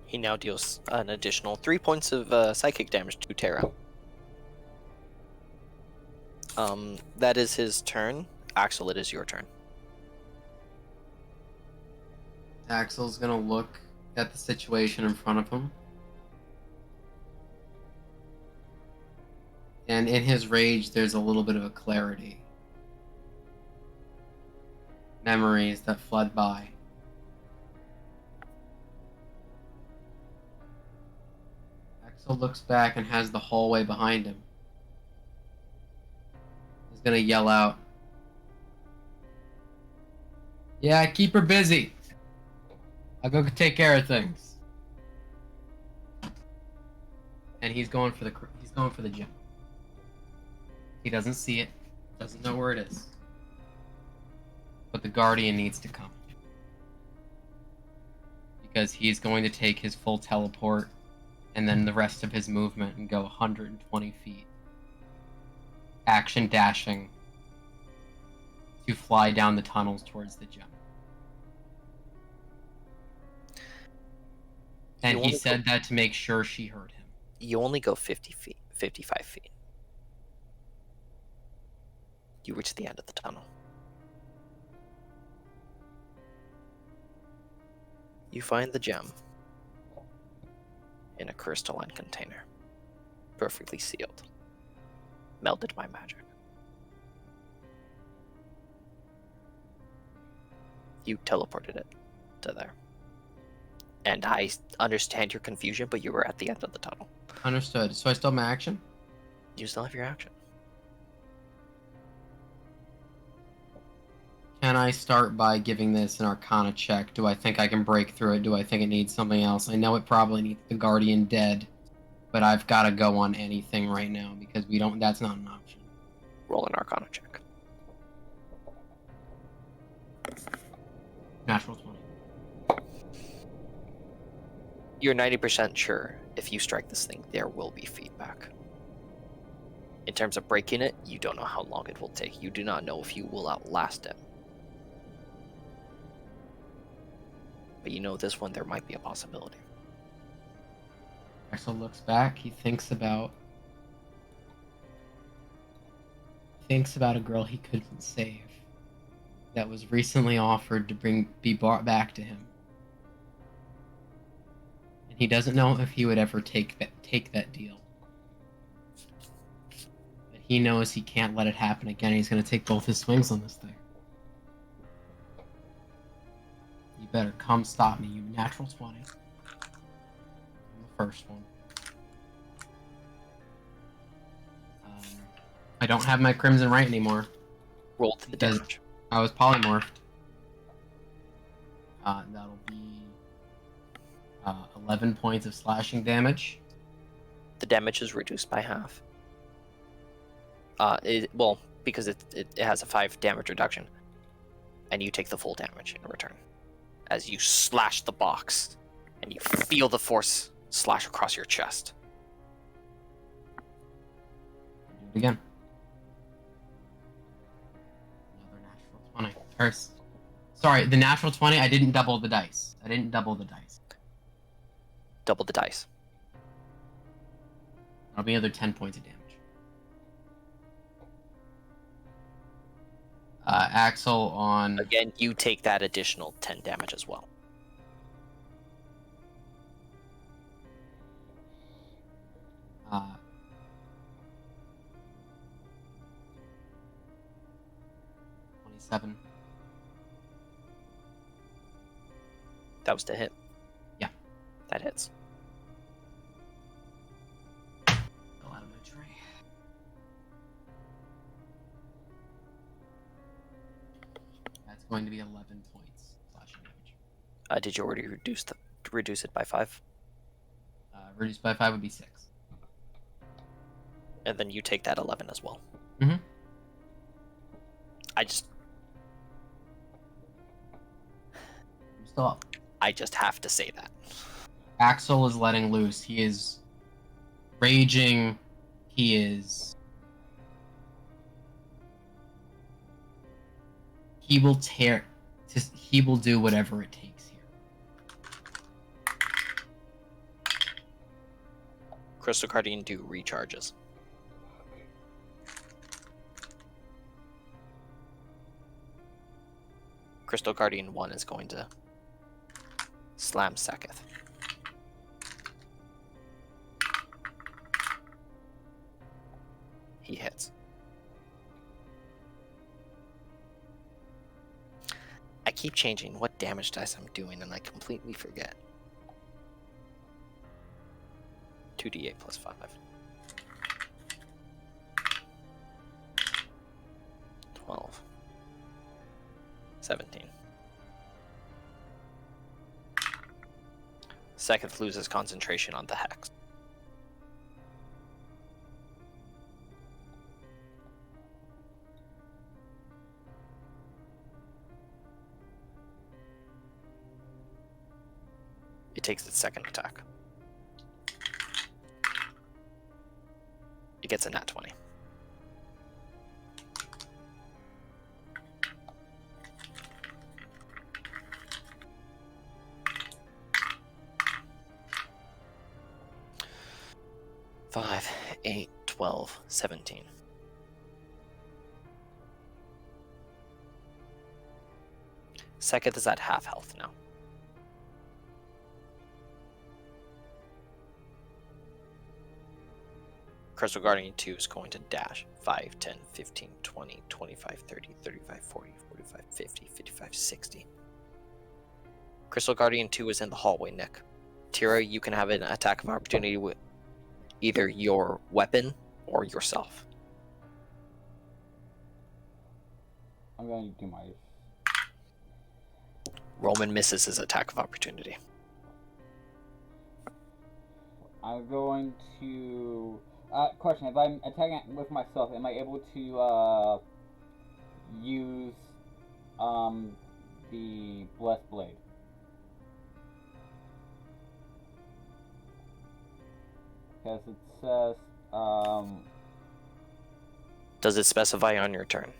[SPEAKER 3] He now deals an additional 3 points of psychic damage to Terra. That is his turn. Axel, it is your turn.
[SPEAKER 2] Axel's gonna look at the situation in front of him. And in his rage, there's a little bit of a clarity. Memories that flood by. Axel looks back and has the hallway behind him. He's gonna yell out, "Yeah, keep her busy. I'll go take care of things." And he's going for the gym. He doesn't see it, doesn't know where it is. But the Guardian needs to come. Because he's going to take his full teleport and then the rest of his movement and go 120 feet. Action dashing to fly down the tunnels towards the gem. And he said that to make sure she heard him.
[SPEAKER 3] You only go 50 feet, 55 feet. You reach the end of the tunnel. You find the gem in a crystalline container, perfectly sealed, melted by magic. You teleported it to there. And I understand your confusion, but you were at the end of the tunnel.
[SPEAKER 2] Understood. So I still have my action?
[SPEAKER 3] You still have your action.
[SPEAKER 2] Can I start by giving this an Arcana check? Do I think I can break through it? Do I think it needs something else? I know it probably needs the Guardian dead, but I've got to go on anything right now because that's not an option.
[SPEAKER 3] Roll an Arcana check.
[SPEAKER 2] Natural 20.
[SPEAKER 3] You're 90% sure if you strike this thing, there will be feedback. In terms of breaking it, you don't know how long it will take. You do not know if you will outlast it. But you know this one, there might be a possibility.
[SPEAKER 2] Axel looks back. He thinks about a girl he couldn't save that was recently offered to be brought back to him. And he doesn't know if he would ever take that deal. But he knows he can't let it happen again. He's going to take both his swings on this thing. You better come stop me, you natural 20. The first one. I don't have my Crimson Right anymore.
[SPEAKER 3] Roll to the damage.
[SPEAKER 2] I was polymorphed. That'll be 11 points of slashing damage.
[SPEAKER 3] the damage is reduced by half. Because it has a 5 damage reduction, and you take the full damage in return as you slash the box, and you feel the force slash across your chest.
[SPEAKER 2] Do it again. Another natural 20. Or, sorry, the natural 20. I didn't double the dice.
[SPEAKER 3] Double the dice.
[SPEAKER 2] That'll be another 10 points of damage. Axel on...
[SPEAKER 3] Again, you take that additional 10 damage as well.
[SPEAKER 2] Uh, 27.
[SPEAKER 3] That was to hit.
[SPEAKER 2] Yeah.
[SPEAKER 3] That hits.
[SPEAKER 2] Fell out of my tray. That's going to be 11 points slashing damage.
[SPEAKER 3] Did you already reduce it by 5?
[SPEAKER 2] Reduced by 5 would be 6.
[SPEAKER 3] And then you take that 11 as well.
[SPEAKER 2] Mhm.
[SPEAKER 3] I just
[SPEAKER 2] I'm still up.
[SPEAKER 3] have to say that.
[SPEAKER 2] Axel is letting loose. He is raging. He will tear. He will do whatever it takes here.
[SPEAKER 3] Crystal Guardian 2 recharges. Crystal Guardian 1 is going to slam Seketh. He hits. I keep changing what damage dice I'm doing and I completely forget. 2d8 plus 5. 12. 17. Seketh loses concentration on the hex. It takes its second attack. It gets a nat 20. Five, 8, 12, 17. Seketh is at half health now. Crystal Guardian 2 is going to dash 5, 10, 15, 20, 25, 30, 35, 40, 45, 50, 55, 60. Crystal Guardian 2 is in the hallway, Nick. Tira, you can have an attack of opportunity with either your weapon or yourself.
[SPEAKER 1] I'm going to do my...
[SPEAKER 3] Roman misses his attack of opportunity.
[SPEAKER 1] I'm going to... question, if I'm attacking with myself, am I able to, use, the Blessed Blade? Because it says,
[SPEAKER 3] Does it specify on your turn?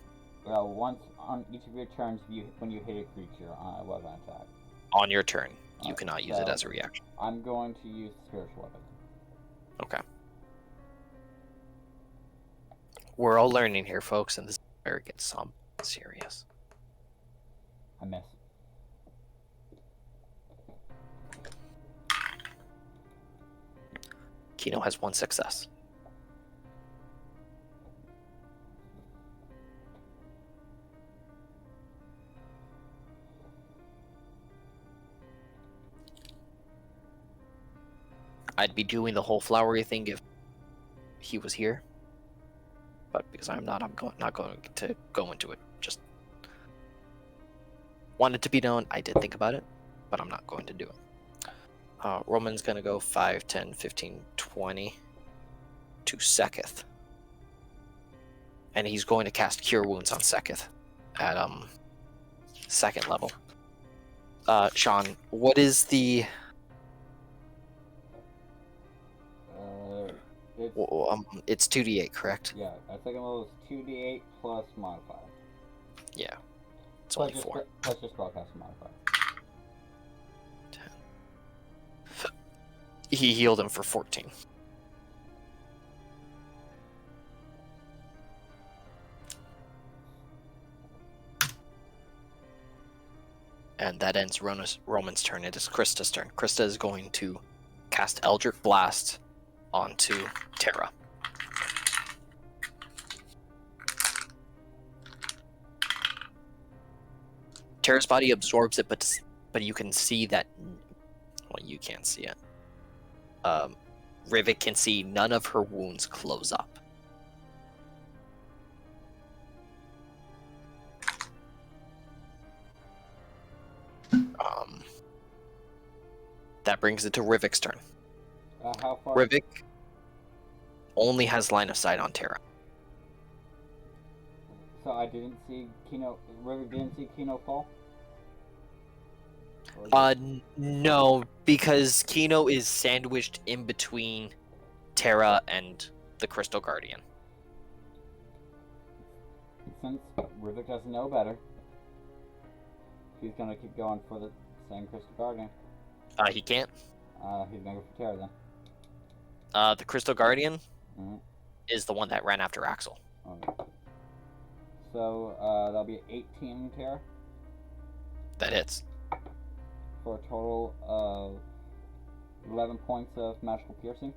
[SPEAKER 1] well, once on each of your turns, when you hit a creature on a weapon attack.
[SPEAKER 3] On your turn. You cannot use it
[SPEAKER 1] so
[SPEAKER 3] as a reaction.
[SPEAKER 1] I'm going to use Spiritual Weapon.
[SPEAKER 3] Okay. We're all learning here, folks, and this is where it gets serious.
[SPEAKER 1] I miss.
[SPEAKER 3] Kino has 1 success. I'd be doing the whole flowery thing if he was here, but because I'm not, I'm not going to go into it. Just wanted to be known. I did think about it, but I'm not going to do it. Roman's going to go 5, 10, 15, 20. to Seketh. And he's going to cast Cure Wounds on Seketh at second level. Sean, what is the it's 2d8, correct?
[SPEAKER 1] Yeah, at second level is 2d8 plus modifier.
[SPEAKER 3] Yeah. It's
[SPEAKER 1] Plus
[SPEAKER 3] only
[SPEAKER 1] your
[SPEAKER 3] 4.
[SPEAKER 1] plus your spellcaster modifier.
[SPEAKER 3] 10. He healed him for 14. And that ends Roman's turn. It is Krista's turn. Krista is going to cast Eldritch Blast onto Terra. Terra's body absorbs it, but you can see that. Well, you can't see it. Rivik can see none of her wounds close up. That brings it to Rivik's turn.
[SPEAKER 1] How far?
[SPEAKER 3] Rivik only has line of sight on Terra.
[SPEAKER 1] So I didn't see Kino. River didn't see Kino fall.
[SPEAKER 3] No, because Kino is sandwiched in between Terra and the Crystal Guardian.
[SPEAKER 1] Since Rivik doesn't know better, he's gonna keep going for the same Crystal Guardian.
[SPEAKER 3] He can't.
[SPEAKER 1] He's gonna go for Terra then.
[SPEAKER 3] The Crystal Guardian
[SPEAKER 1] Mhm.
[SPEAKER 3] is the one that ran after Axel.
[SPEAKER 1] Okay. So that'll be 18 Terra
[SPEAKER 3] That hits.
[SPEAKER 1] for a total of 11 points of magical piercing.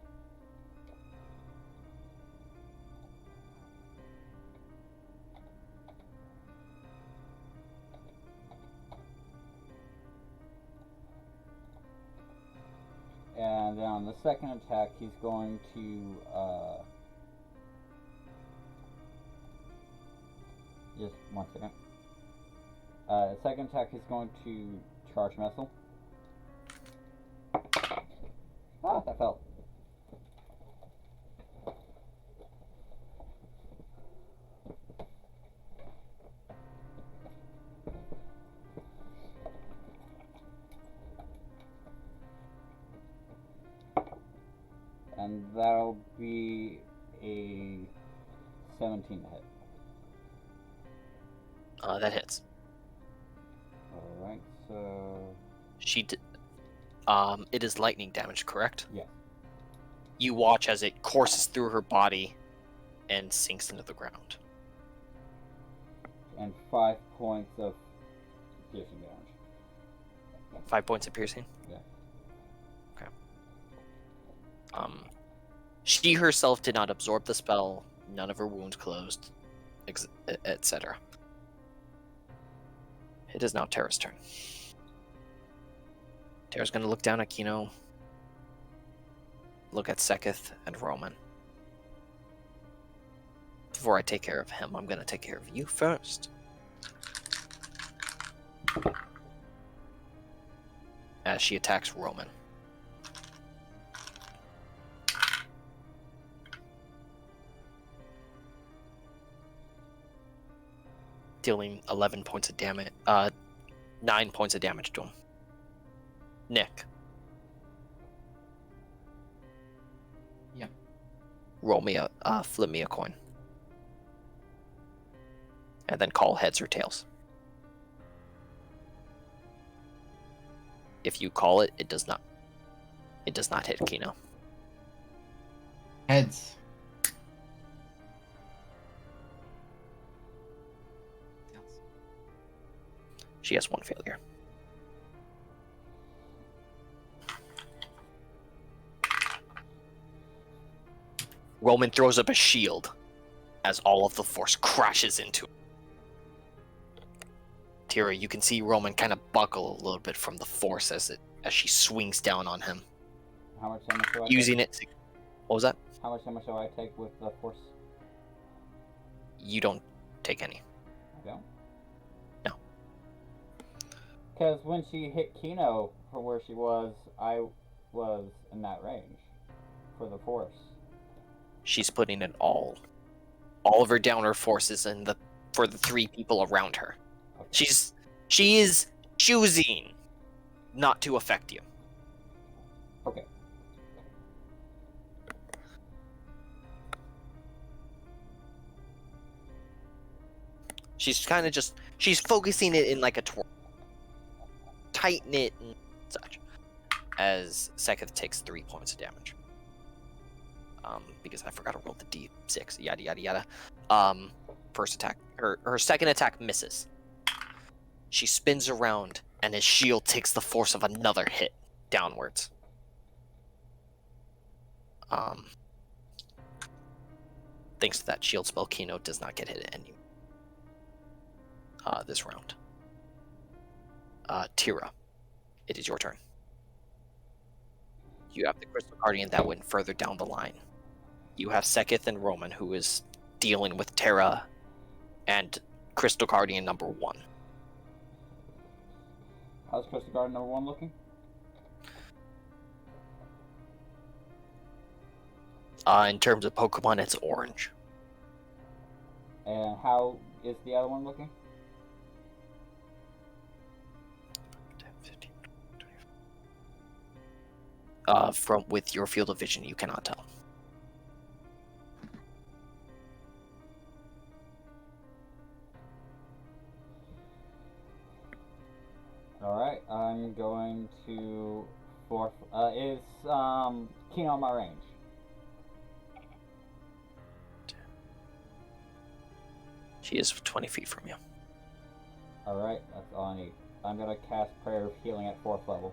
[SPEAKER 1] And then on the second attack, he's going to just 1 second. The second attack is going to charge missile. Ah, that fell. And that'll be a 17 to hit.
[SPEAKER 3] That hits.
[SPEAKER 1] Alright, so...
[SPEAKER 3] It is lightning damage, correct?
[SPEAKER 1] Yeah.
[SPEAKER 3] You watch as it courses through her body and sinks into the ground.
[SPEAKER 1] And 5 points of piercing damage.
[SPEAKER 3] 5 points of piercing?
[SPEAKER 1] Yeah.
[SPEAKER 3] Okay. She herself did not absorb the spell, none of her wounds closed, etc. It is now Terra's turn. Terra's gonna look down at Kino, look at Seketh and Roman. Before I take care of him, I'm gonna take care of you first. As she attacks Roman. Dealing 11 points of damage, 9 points of damage to him. Nick.
[SPEAKER 2] Yeah.
[SPEAKER 3] Flip me a coin. And then call heads or tails. If you call it, it does not hit Kino.
[SPEAKER 2] Heads.
[SPEAKER 3] She has 1 failure. Roman throws up a shield as all of the force crashes into it. Tira, you can see Roman kind of buckle a little bit from the force as she swings down on him.
[SPEAKER 1] How much damage do I
[SPEAKER 3] Using
[SPEAKER 1] take?
[SPEAKER 3] it to... What was that?
[SPEAKER 1] How much damage do I take with the force?
[SPEAKER 3] You don't take any.
[SPEAKER 1] I don't?
[SPEAKER 3] No.
[SPEAKER 1] Because when she hit Kino from where she was, I was in that range for the force.
[SPEAKER 3] she's putting in all of her downer forces for the 3 people around her.
[SPEAKER 1] Okay.
[SPEAKER 3] She is choosing not to affect you.
[SPEAKER 1] Okay.
[SPEAKER 3] She's kind of she's focusing it in like a twirl. Tight knit and such. As Seketh takes 3 points of damage. Because I forgot to roll the d6, yada yada yada. First attack, her second attack misses. She spins around, and his shield takes the force of another hit downwards. Thanks to that shield spell, Kino does not get hit any this round. Tira, it is your turn. You have the Crystal Guardian that went further down the line. You have Seketh and Roman, who is dealing with Terra and Crystal Guardian number 1.
[SPEAKER 1] How's Crystal Guardian number 1 looking?
[SPEAKER 3] In terms of Pokemon, it's orange.
[SPEAKER 1] And how is the other one looking?
[SPEAKER 3] 10, 15, 20. With your field of vision, you cannot tell.
[SPEAKER 1] Alright, I'm going to is Kino in my range?
[SPEAKER 3] She is 20 feet from you.
[SPEAKER 1] Alright, that's all I need. I'm gonna cast Prayer of Healing at 4th level.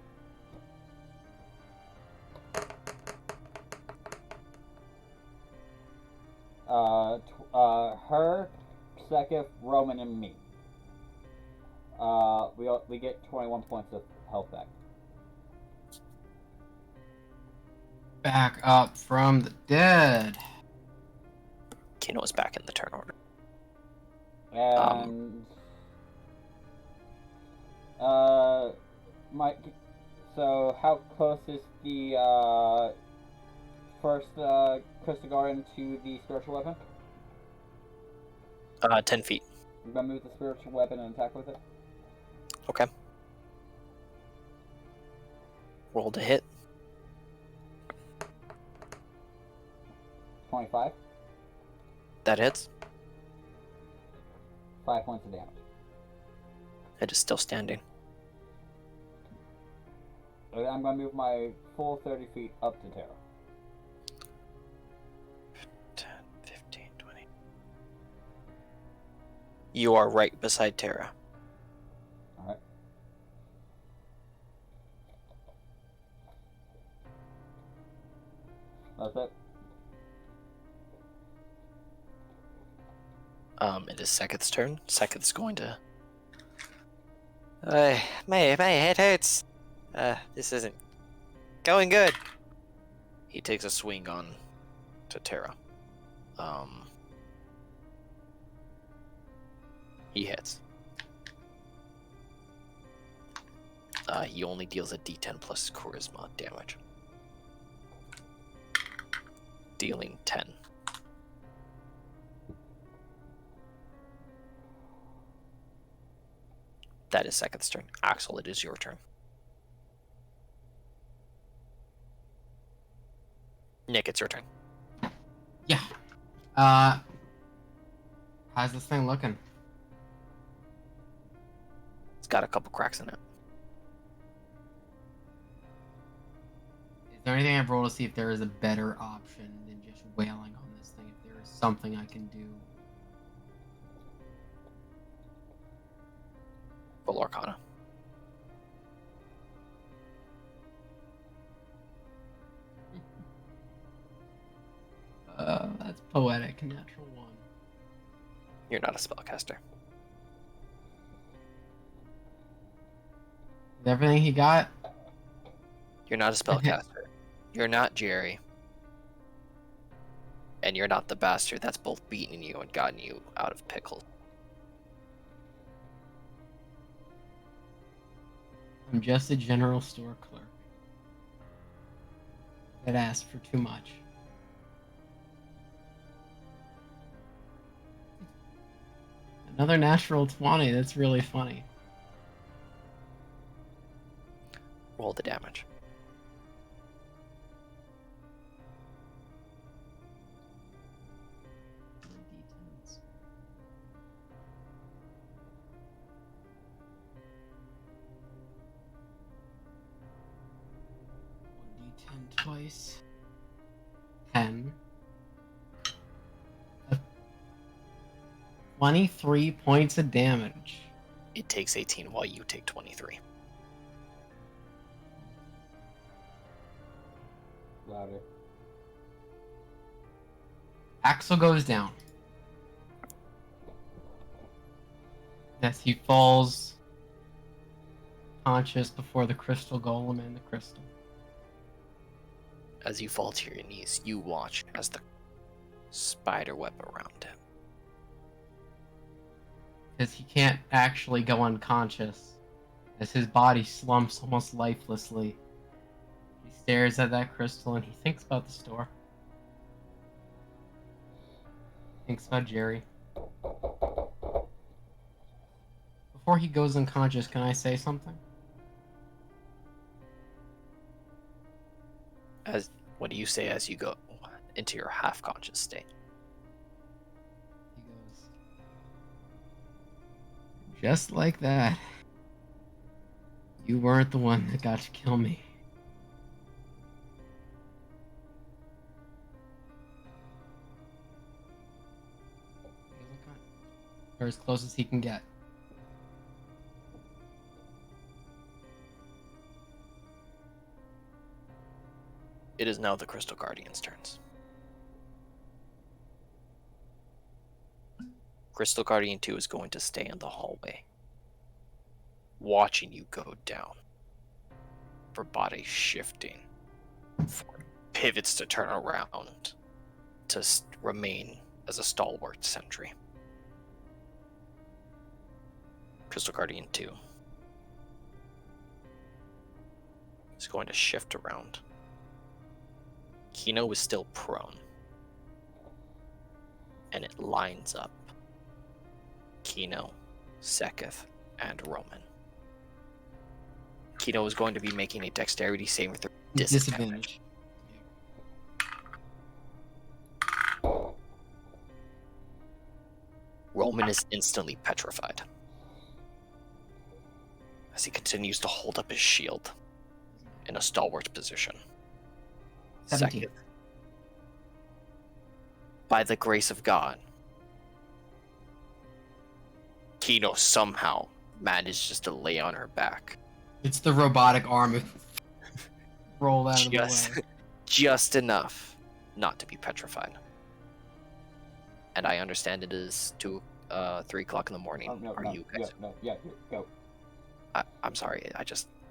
[SPEAKER 1] Her, Seketh, Roman, and me. We get 21 points of health back.
[SPEAKER 2] Back up from the dead.
[SPEAKER 3] Kino is back in the turn order.
[SPEAKER 1] And so how close is the first Crystal Guardian to the spiritual weapon?
[SPEAKER 3] 10 feet.
[SPEAKER 1] I'm gonna move the spiritual weapon and attack with it.
[SPEAKER 3] Okay. Roll to hit.
[SPEAKER 1] 25.
[SPEAKER 3] That hits.
[SPEAKER 1] 5 points of damage.
[SPEAKER 3] It is still standing.
[SPEAKER 1] And I'm gonna move my full 30 feet up to Terra.
[SPEAKER 3] 10, 15, 20. You are right beside Terra.
[SPEAKER 1] Alright. That's it.
[SPEAKER 3] It is Seketh's turn. Seketh's going to... my head hurts. This isn't going good. He takes a swing on to Terra. He hits. He only deals a d10 plus charisma damage. Dealing 10. That is Seketh's turn. Axel, it is your turn. Nick, it's your turn.
[SPEAKER 2] Yeah. How's this thing looking?
[SPEAKER 3] It's got a couple cracks in it.
[SPEAKER 2] Is there anything I've rolled to see if there is a better option than just wailing on this thing? If there is something I can do?
[SPEAKER 3] Roll Arcana.
[SPEAKER 2] That's poetic. Natural 1.
[SPEAKER 3] You're not a spellcaster.
[SPEAKER 2] Is everything he got?
[SPEAKER 3] You're not a spellcaster. You're not Jerry. And you're not the bastard that's both beaten you and gotten you out of pickles.
[SPEAKER 2] I'm just a general store clerk that asked for too much. Another natural 20. That's really funny.
[SPEAKER 3] Roll the damage.
[SPEAKER 2] D10 twice. 10. 23 points of damage.
[SPEAKER 3] It takes 18 while you take 23.
[SPEAKER 1] Louder.
[SPEAKER 2] Axel goes down. Yes, he falls conscious before the crystal golem and the crystal.
[SPEAKER 3] As you fall to your knees, you watch as the spider web around him.
[SPEAKER 2] Because he can't actually go unconscious, as his body slumps almost lifelessly. He stares at that crystal and he thinks about the store. Thinks about Jerry. Before he goes unconscious, can I say something?
[SPEAKER 3] What do you say as you go into your half-conscious state?
[SPEAKER 2] He goes, just like that. You weren't the one that got to kill me. Or as close as he can get.
[SPEAKER 3] It is now the Crystal Guardian's turns. Crystal Guardian 2 is going to stay in the hallway, watching you go down. For body shifting, for pivots to turn around, to remain as a stalwart sentry. Crystal Guardian 2 is going to shift around. Kino is still prone. And it lines up Kino, Seketh, and Roman. Kino is going to be making a dexterity saving throw. Disadvantage. Roman is instantly petrified as he continues to hold up his shield in a stalwart position.
[SPEAKER 2] 17.
[SPEAKER 3] Second, by the grace of God, Kino somehow manages to lay on her back.
[SPEAKER 2] It's the robotic arm. Roll out of the way.
[SPEAKER 3] Just enough not to be petrified. And I understand it is 3 o'clock in the morning.
[SPEAKER 1] Oh, no,
[SPEAKER 3] Are
[SPEAKER 1] no,
[SPEAKER 3] you guys?
[SPEAKER 1] Yeah, go.
[SPEAKER 3] I'm sorry.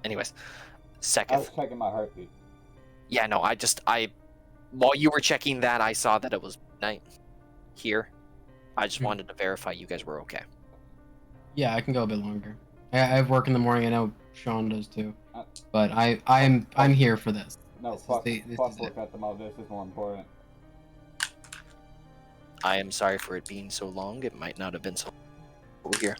[SPEAKER 3] Anyways,
[SPEAKER 1] I
[SPEAKER 3] Seketh.
[SPEAKER 1] was checking my heartbeat.
[SPEAKER 3] Yeah, no, while you were checking that, I saw that it was night here. I just wanted to verify you guys were okay.
[SPEAKER 2] Yeah, I can go a bit longer. I have work in the morning. I know Sean does too. But I'm here for this.
[SPEAKER 1] No, fuck work at the moment. This is more important.
[SPEAKER 3] I am sorry for it being so long. It might not have been so long here.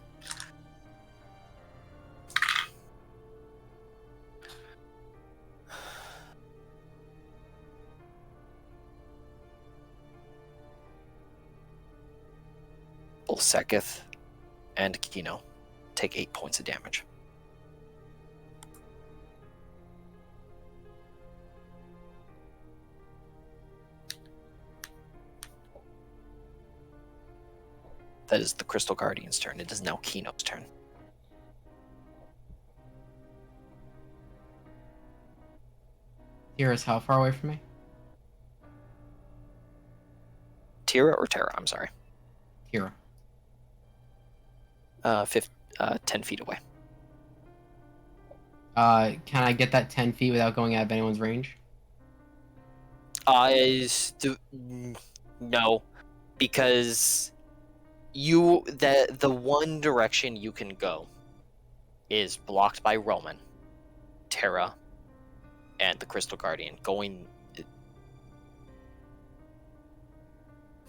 [SPEAKER 3] Both Seketh and Kino take 8 points of damage. That is the Crystal Guardian's turn. It is now Kino's turn.
[SPEAKER 2] Tira's how far away from me?
[SPEAKER 3] Tira or Terra? I'm sorry.
[SPEAKER 2] Tira.
[SPEAKER 3] 10 feet away.
[SPEAKER 2] Can I get that 10 feet without going out of anyone's range?
[SPEAKER 3] No, because the one direction you can go is blocked by Roman, Terra, and the Crystal Guardian. Going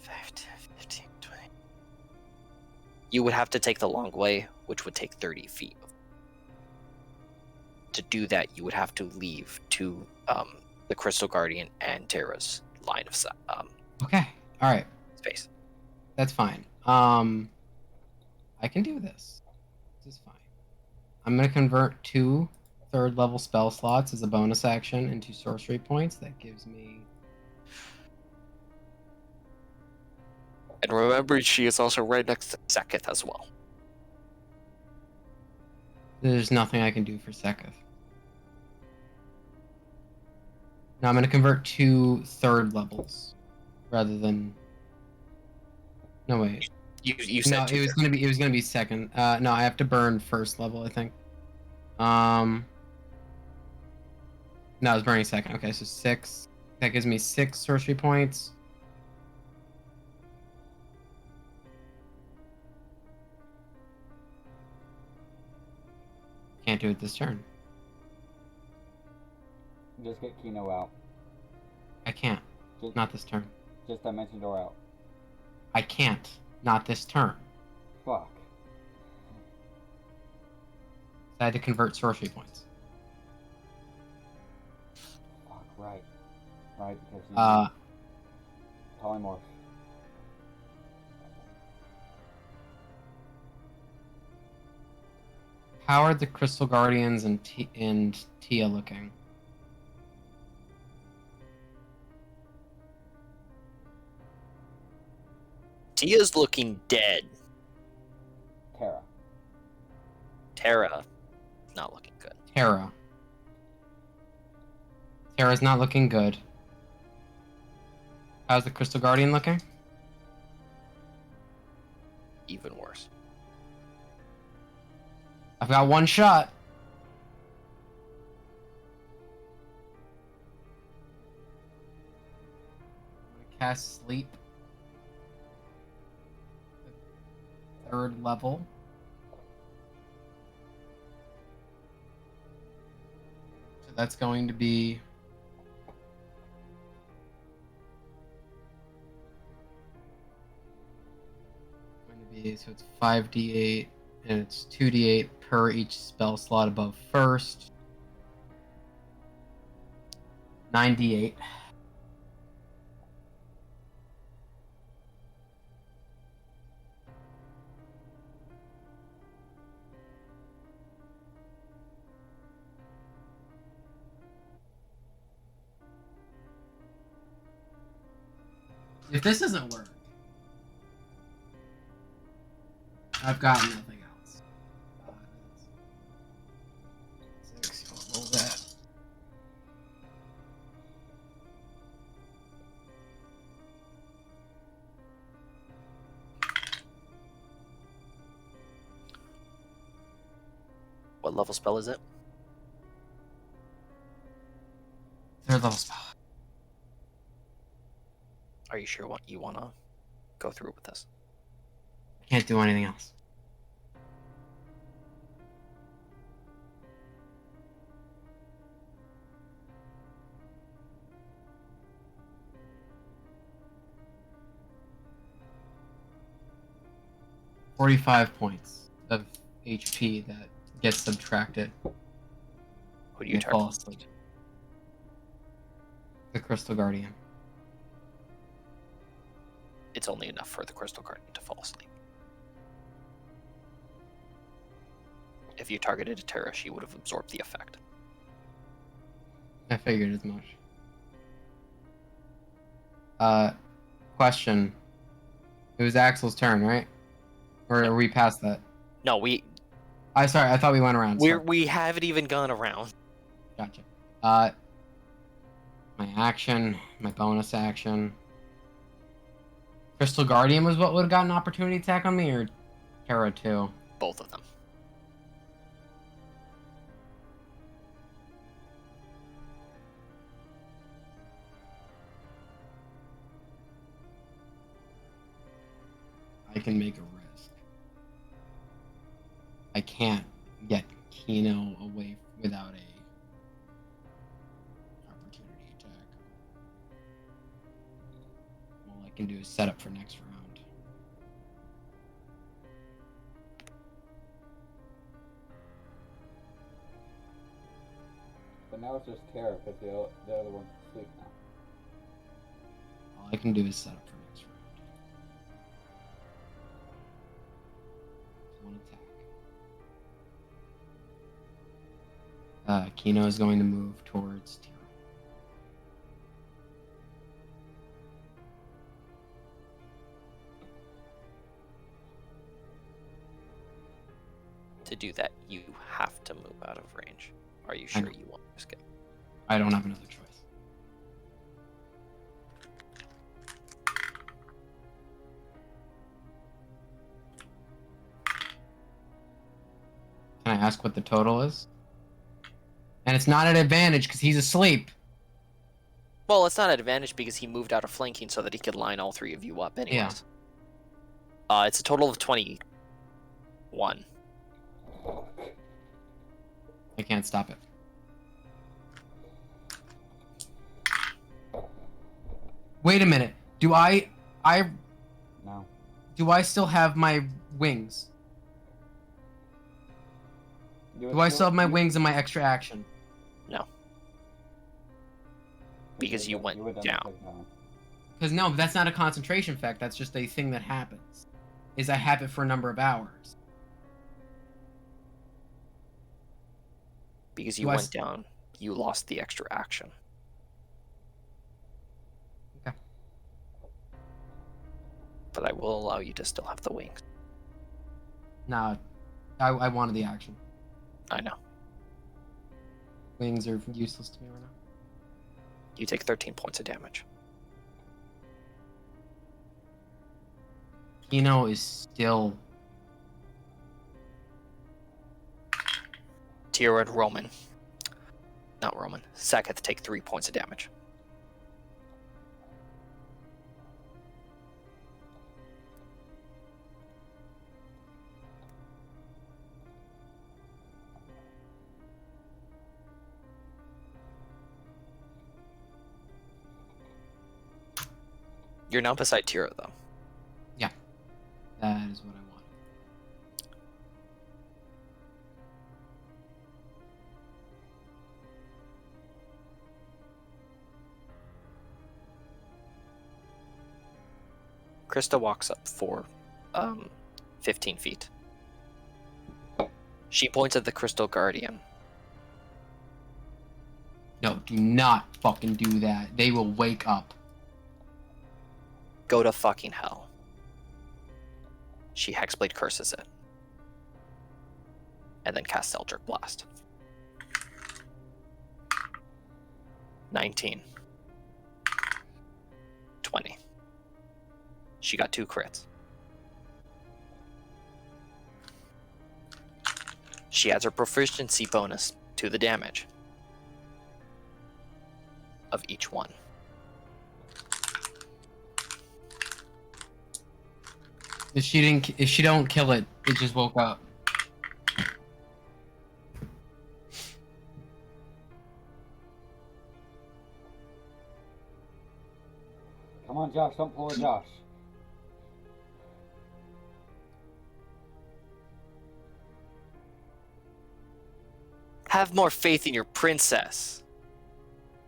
[SPEAKER 3] 5, 10, 15, 20. You would have to take the long way, which would take 30 feet. To do that, you would have to leave to the Crystal Guardian and Terra's line of
[SPEAKER 2] Okay. All right.
[SPEAKER 3] space.
[SPEAKER 2] That's fine. I can do this. This is fine. I'm gonna convert 2 third-level spell slots as a bonus action into sorcery points. That gives me.
[SPEAKER 3] And remember, she is also right next to Sekith as well.
[SPEAKER 2] There's nothing I can do for Sekith. No, I'm gonna convert 2 third levels rather than. No wait.
[SPEAKER 3] You said
[SPEAKER 2] No, it was gonna be second. No, I have to burn first level, I think. No, I was burning second. Okay, so 6. That gives me 6 sorcery points. Can't do it this turn.
[SPEAKER 1] Just get Kino out.
[SPEAKER 2] I can't.
[SPEAKER 1] Just,
[SPEAKER 2] Not this turn.
[SPEAKER 1] just Dimension Door out.
[SPEAKER 2] I can't. Not this turn.
[SPEAKER 1] Fuck.
[SPEAKER 2] I had to convert sorcery points.
[SPEAKER 1] Fuck, right. Right, because you polymorph.
[SPEAKER 2] How are the Crystal Guardians and Tia looking?
[SPEAKER 3] Tia's looking dead.
[SPEAKER 1] Terra.
[SPEAKER 3] Terra, not looking good.
[SPEAKER 2] Terra's not looking good. How's the Crystal Guardian looking?
[SPEAKER 3] Even worse.
[SPEAKER 2] I've got 1 shot. I'm gonna cast Sleep. 3rd level. So that's going to be. So it's 5d8 and it's 2d8 per each spell slot above first. 9d8. If this doesn't work, I've got nothing else. 6, I'll roll that.
[SPEAKER 3] What level spell is it?
[SPEAKER 2] 3rd level spell.
[SPEAKER 3] Are you sure you want to go through with this?
[SPEAKER 2] Can't do anything else. $45 points of HP that gets subtracted.
[SPEAKER 3] Who do you
[SPEAKER 2] fall
[SPEAKER 3] target?
[SPEAKER 2] asleep. The Crystal Guardian.
[SPEAKER 3] It's only enough for the Crystal Guardian to fall asleep. If you targeted a Terra, she would have absorbed the effect.
[SPEAKER 2] I figured as much. Question. It was Axel's turn, right? Or are we past that?
[SPEAKER 3] No,
[SPEAKER 2] Sorry, I thought we went around. Sorry.
[SPEAKER 3] we haven't even gone around.
[SPEAKER 2] Gotcha. My action, my bonus action. Crystal Guardian was what would have gotten an opportunity attack on me, or Terra 2?
[SPEAKER 3] Both of them.
[SPEAKER 2] I can make a risk. I can't get Kino away without a opportunity attack. All I can do is set up for next round.
[SPEAKER 1] now it's just Terra because the other one's asleep now.
[SPEAKER 2] All I can do is set up for next round. One attack. Kino is going to move towards Tira.
[SPEAKER 3] To do that, you have to move out of range. Are you sure you want to risk it?
[SPEAKER 2] I don't have another choice. Can I ask what the total is? And it's not an advantage because he's asleep.
[SPEAKER 3] Well, it's not an advantage because he moved out of flanking so that he could line all three of you up anyways. Yeah. It's a total of 21.
[SPEAKER 2] I can't stop it. Wait a minute. Do I
[SPEAKER 1] No.
[SPEAKER 2] Do I still have my wings? Do I still have my wings and my extra action?
[SPEAKER 3] No. Because you went down.
[SPEAKER 2] Because no, that's not a concentration effect. That's just a thing that happens. Is I have it for a number of hours.
[SPEAKER 3] Because you went down, you lost the extra action.
[SPEAKER 2] Okay.
[SPEAKER 3] But I will allow you to still have the wings.
[SPEAKER 2] No, I wanted the action.
[SPEAKER 3] I know.
[SPEAKER 2] Wings are useless to me right now.
[SPEAKER 3] You take 13 points of damage.
[SPEAKER 2] Kino is still...
[SPEAKER 3] Tira and Roman. Not Roman. Seketh take 3 points of damage. You're now beside Tira, though.
[SPEAKER 2] Yeah. That is what I want.
[SPEAKER 3] Krista walks up for 15 feet. She points at the Crystal Guardian.
[SPEAKER 2] No, do not fucking do that. They will wake up.
[SPEAKER 3] Go to fucking hell. She Hexblade curses it. And then casts Eldritch Blast. 19. 20. She got 2 crits. She adds her proficiency bonus to the damage of each one.
[SPEAKER 2] If she don't kill it, it just woke up.
[SPEAKER 1] Come on, Josh, don't pull a Josh.
[SPEAKER 3] Have more faith in your princess.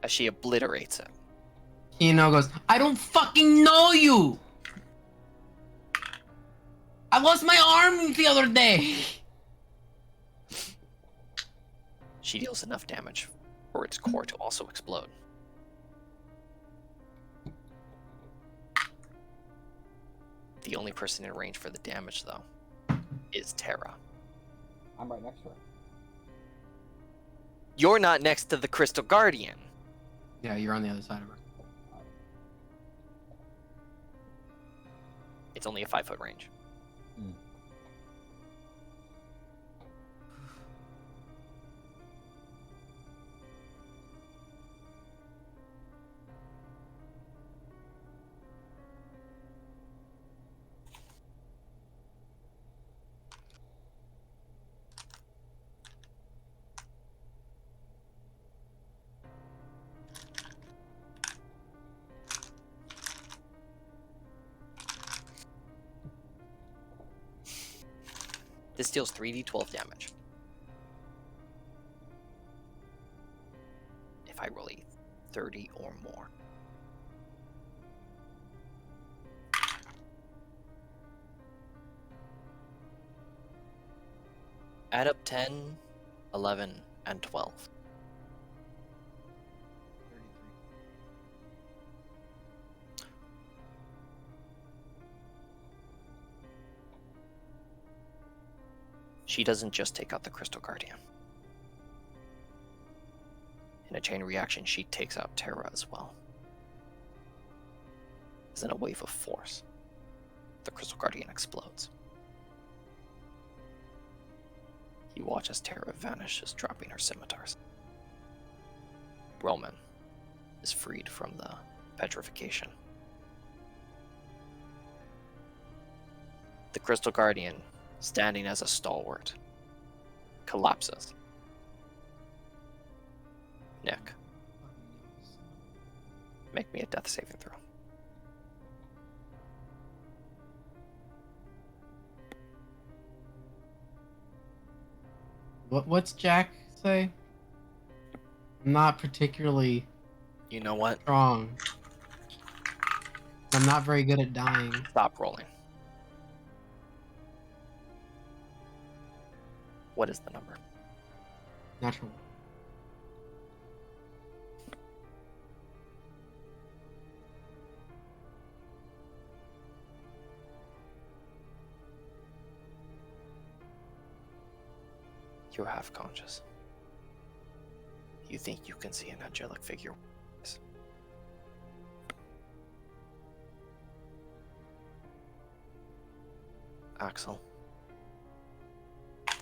[SPEAKER 3] As she obliterates it.
[SPEAKER 2] Kino goes, I don't fucking know you! I lost my arm the other day!
[SPEAKER 3] She deals enough damage for its core to also explode. The only person in range for the damage, though, is Terra.
[SPEAKER 1] I'm right next to her.
[SPEAKER 3] You're not next to the Crystal Guardian.
[SPEAKER 2] Yeah, you're on the other side of her.
[SPEAKER 3] It's only a 5-foot range. This deals 3d12 damage. I roll a 30 or more. Add up 10, 11, and 12.
[SPEAKER 2] 33.
[SPEAKER 3] She doesn't just take out the Crystal Guardian. In a chain reaction, she takes out Terra as well. As in a wave of force, the Crystal Guardian explodes. You watch as Terra vanishes, dropping her scimitars. Roman is freed from the petrification. The Crystal Guardian, standing as a stalwart, collapses. Nick, make me a death saving throw.
[SPEAKER 2] What's Jack say? I'm not particularly
[SPEAKER 3] You know what?
[SPEAKER 2] strong. I'm not very good at dying.
[SPEAKER 3] Stop rolling. What is the number?
[SPEAKER 2] Natural.
[SPEAKER 3] You're half conscious. You think you can see an angelic figure. Axel,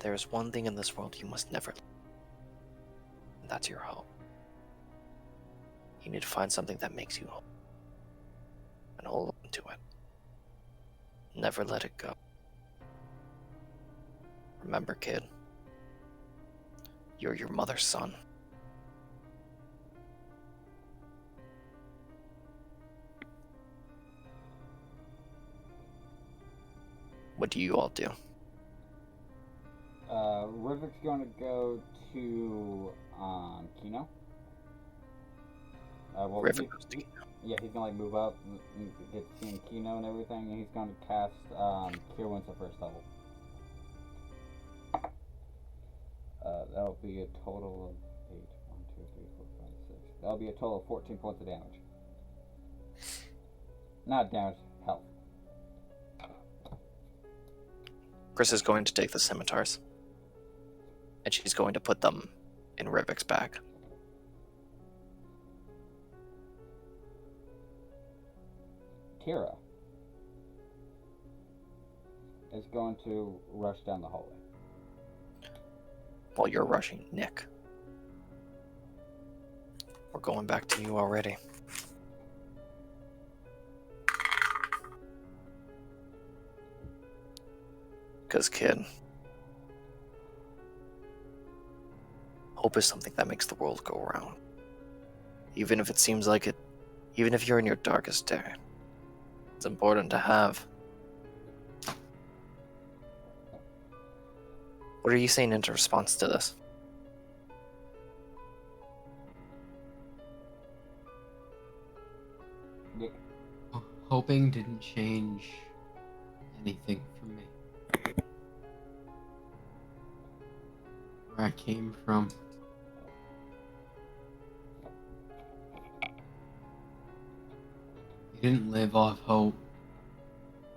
[SPEAKER 3] there is one thing in this world you must never leave, and that's your hope. You need to find something that makes you whole, and hold on to it. Never let it go. Remember, kid, you're your mother's son. What do you all do?
[SPEAKER 1] Rivik's going to go to Kino. Well,
[SPEAKER 3] Rivik goes to
[SPEAKER 1] yeah, he's gonna like move up and get to see Kino and everything, and he's gonna cast Cure Wounds at first level. That'll be a total of 8. 1, 2, 3, 4, 5, 6. That'll be a total of 14 points of damage. Not damage, health.
[SPEAKER 3] Chris is going to take the scimitars, and she's going to put them in Rivik's bag.
[SPEAKER 1] Tira is going to rush down the hallway.
[SPEAKER 3] While you're rushing, Nick, we're going back to you already. Because, kid, hope is something that makes the world go round. Even if it seems like it, even if you're in your darkest day, it's important to have. What are you saying in response to this?
[SPEAKER 1] Nick,
[SPEAKER 2] Hoping didn't change anything for me. Where I came from. You didn't live off hope.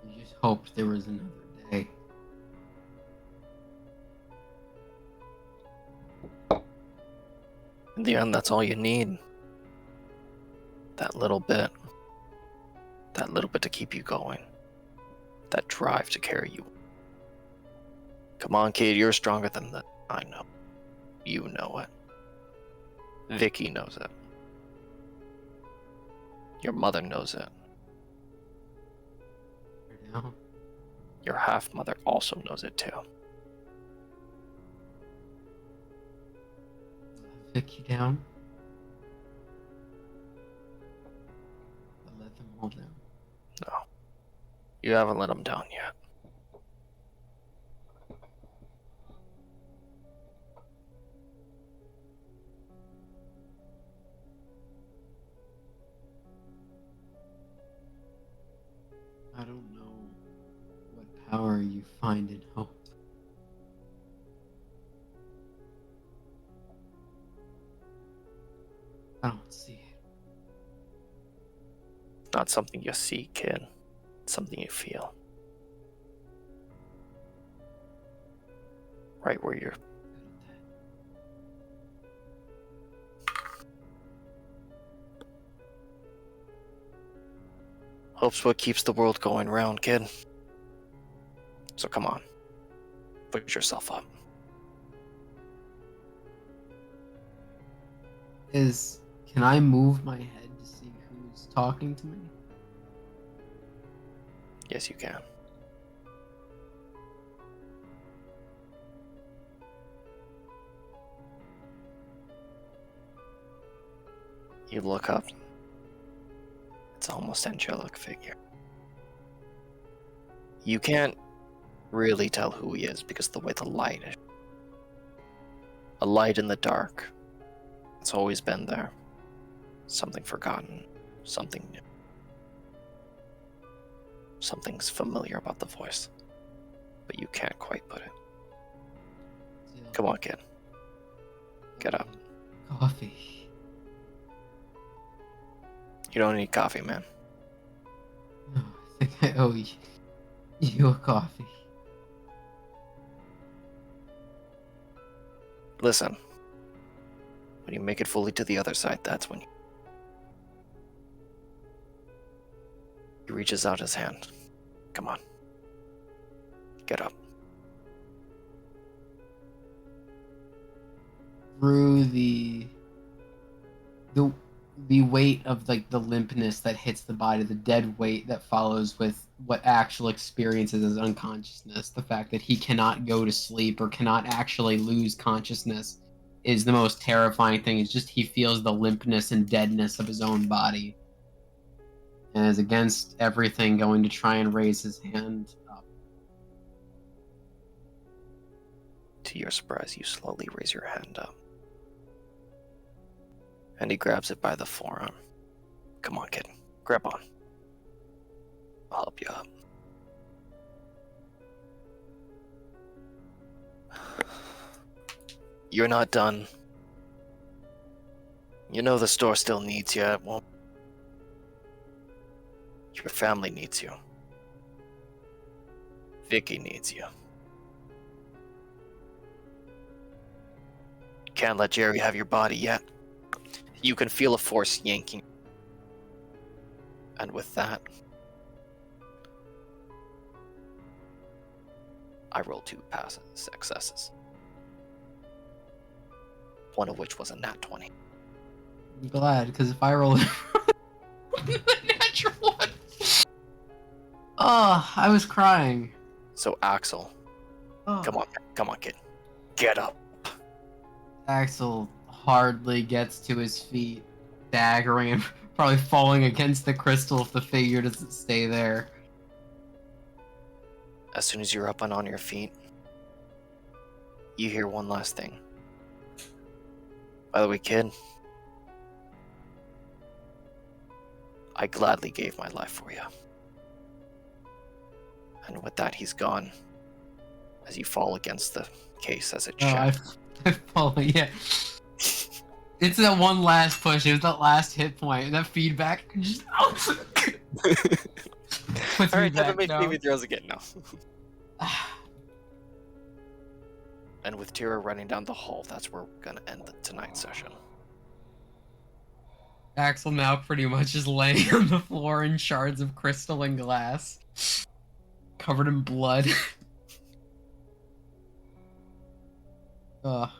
[SPEAKER 2] You just hoped there was another day.
[SPEAKER 3] In the end, that's all you need. That little bit. That little bit to keep you going. That drive to carry you. Come on, kid, you're stronger than that. I know. You know it. Vicky knows it. Your mother knows it.
[SPEAKER 2] Now,
[SPEAKER 3] Your half-mother also knows it too.
[SPEAKER 2] Vicky down. I let them all down.
[SPEAKER 3] No. You haven't let them down yet.
[SPEAKER 2] How are you finding hope? I don't see it.
[SPEAKER 5] Not something you see, kid. It's something you feel. Right where you're. Hope's what keeps the world going round, kid. So come on. Put yourself up.
[SPEAKER 2] Can I move my head to see who's talking to me?
[SPEAKER 5] Yes, you can. You look up. It's almost angelic figure. You can't really tell who he is because of the way the light is. A light in the dark. It's always been there. Something forgotten. Something new. Something's familiar about the voice. But you can't quite put it. Come on, kid. Get up.
[SPEAKER 2] Coffee.
[SPEAKER 5] You don't need coffee, man.
[SPEAKER 2] No, I think I owe you a coffee.
[SPEAKER 5] Listen. When you make it fully to the other side, that's when He reaches out his hand. Come on. Get up.
[SPEAKER 2] Through the weight of like the limpness that hits the body, the dead weight that follows with what actual experiences as unconsciousness, the fact that he cannot go to sleep or cannot actually lose consciousness is the most terrifying thing. It's just he feels the limpness and deadness of his own body. And is against everything going to try and raise his hand up.
[SPEAKER 5] To your surprise, you slowly raise your hand up. And he grabs it by the forearm. Come on, kid. Grab on. I'll help you up. You're not done. You know the store still needs you. It won't. Your family needs you. Vicky needs you. Can't let Jerry have your body yet. You can feel a force yanking. And with that, I rolled 2 successes. One of which was a nat 20.
[SPEAKER 2] I'm glad, because if I roll a natural one. Oh, I was crying.
[SPEAKER 5] So Axel,
[SPEAKER 2] Oh.
[SPEAKER 5] come on, kid. Get up.
[SPEAKER 2] Axel hardly gets to his feet, staggering and probably falling against the crystal if the figure doesn't stay there.
[SPEAKER 5] As soon as you're up and on your feet, you hear one last thing. By the way, kid, I gladly gave my life for you. And with that, he's gone. As you fall against the case as it shatters.
[SPEAKER 2] I fall, yeah. It's that one last push. It was that last hit point. That feedback. Just, puts
[SPEAKER 5] All
[SPEAKER 2] me
[SPEAKER 5] right,
[SPEAKER 2] back
[SPEAKER 5] make
[SPEAKER 2] down.
[SPEAKER 5] me throws again now. And with Tira running down the hall, that's where we're gonna end tonight's session.
[SPEAKER 2] Axel now pretty much is laying on the floor in shards of crystal and glass, covered in blood. Ugh.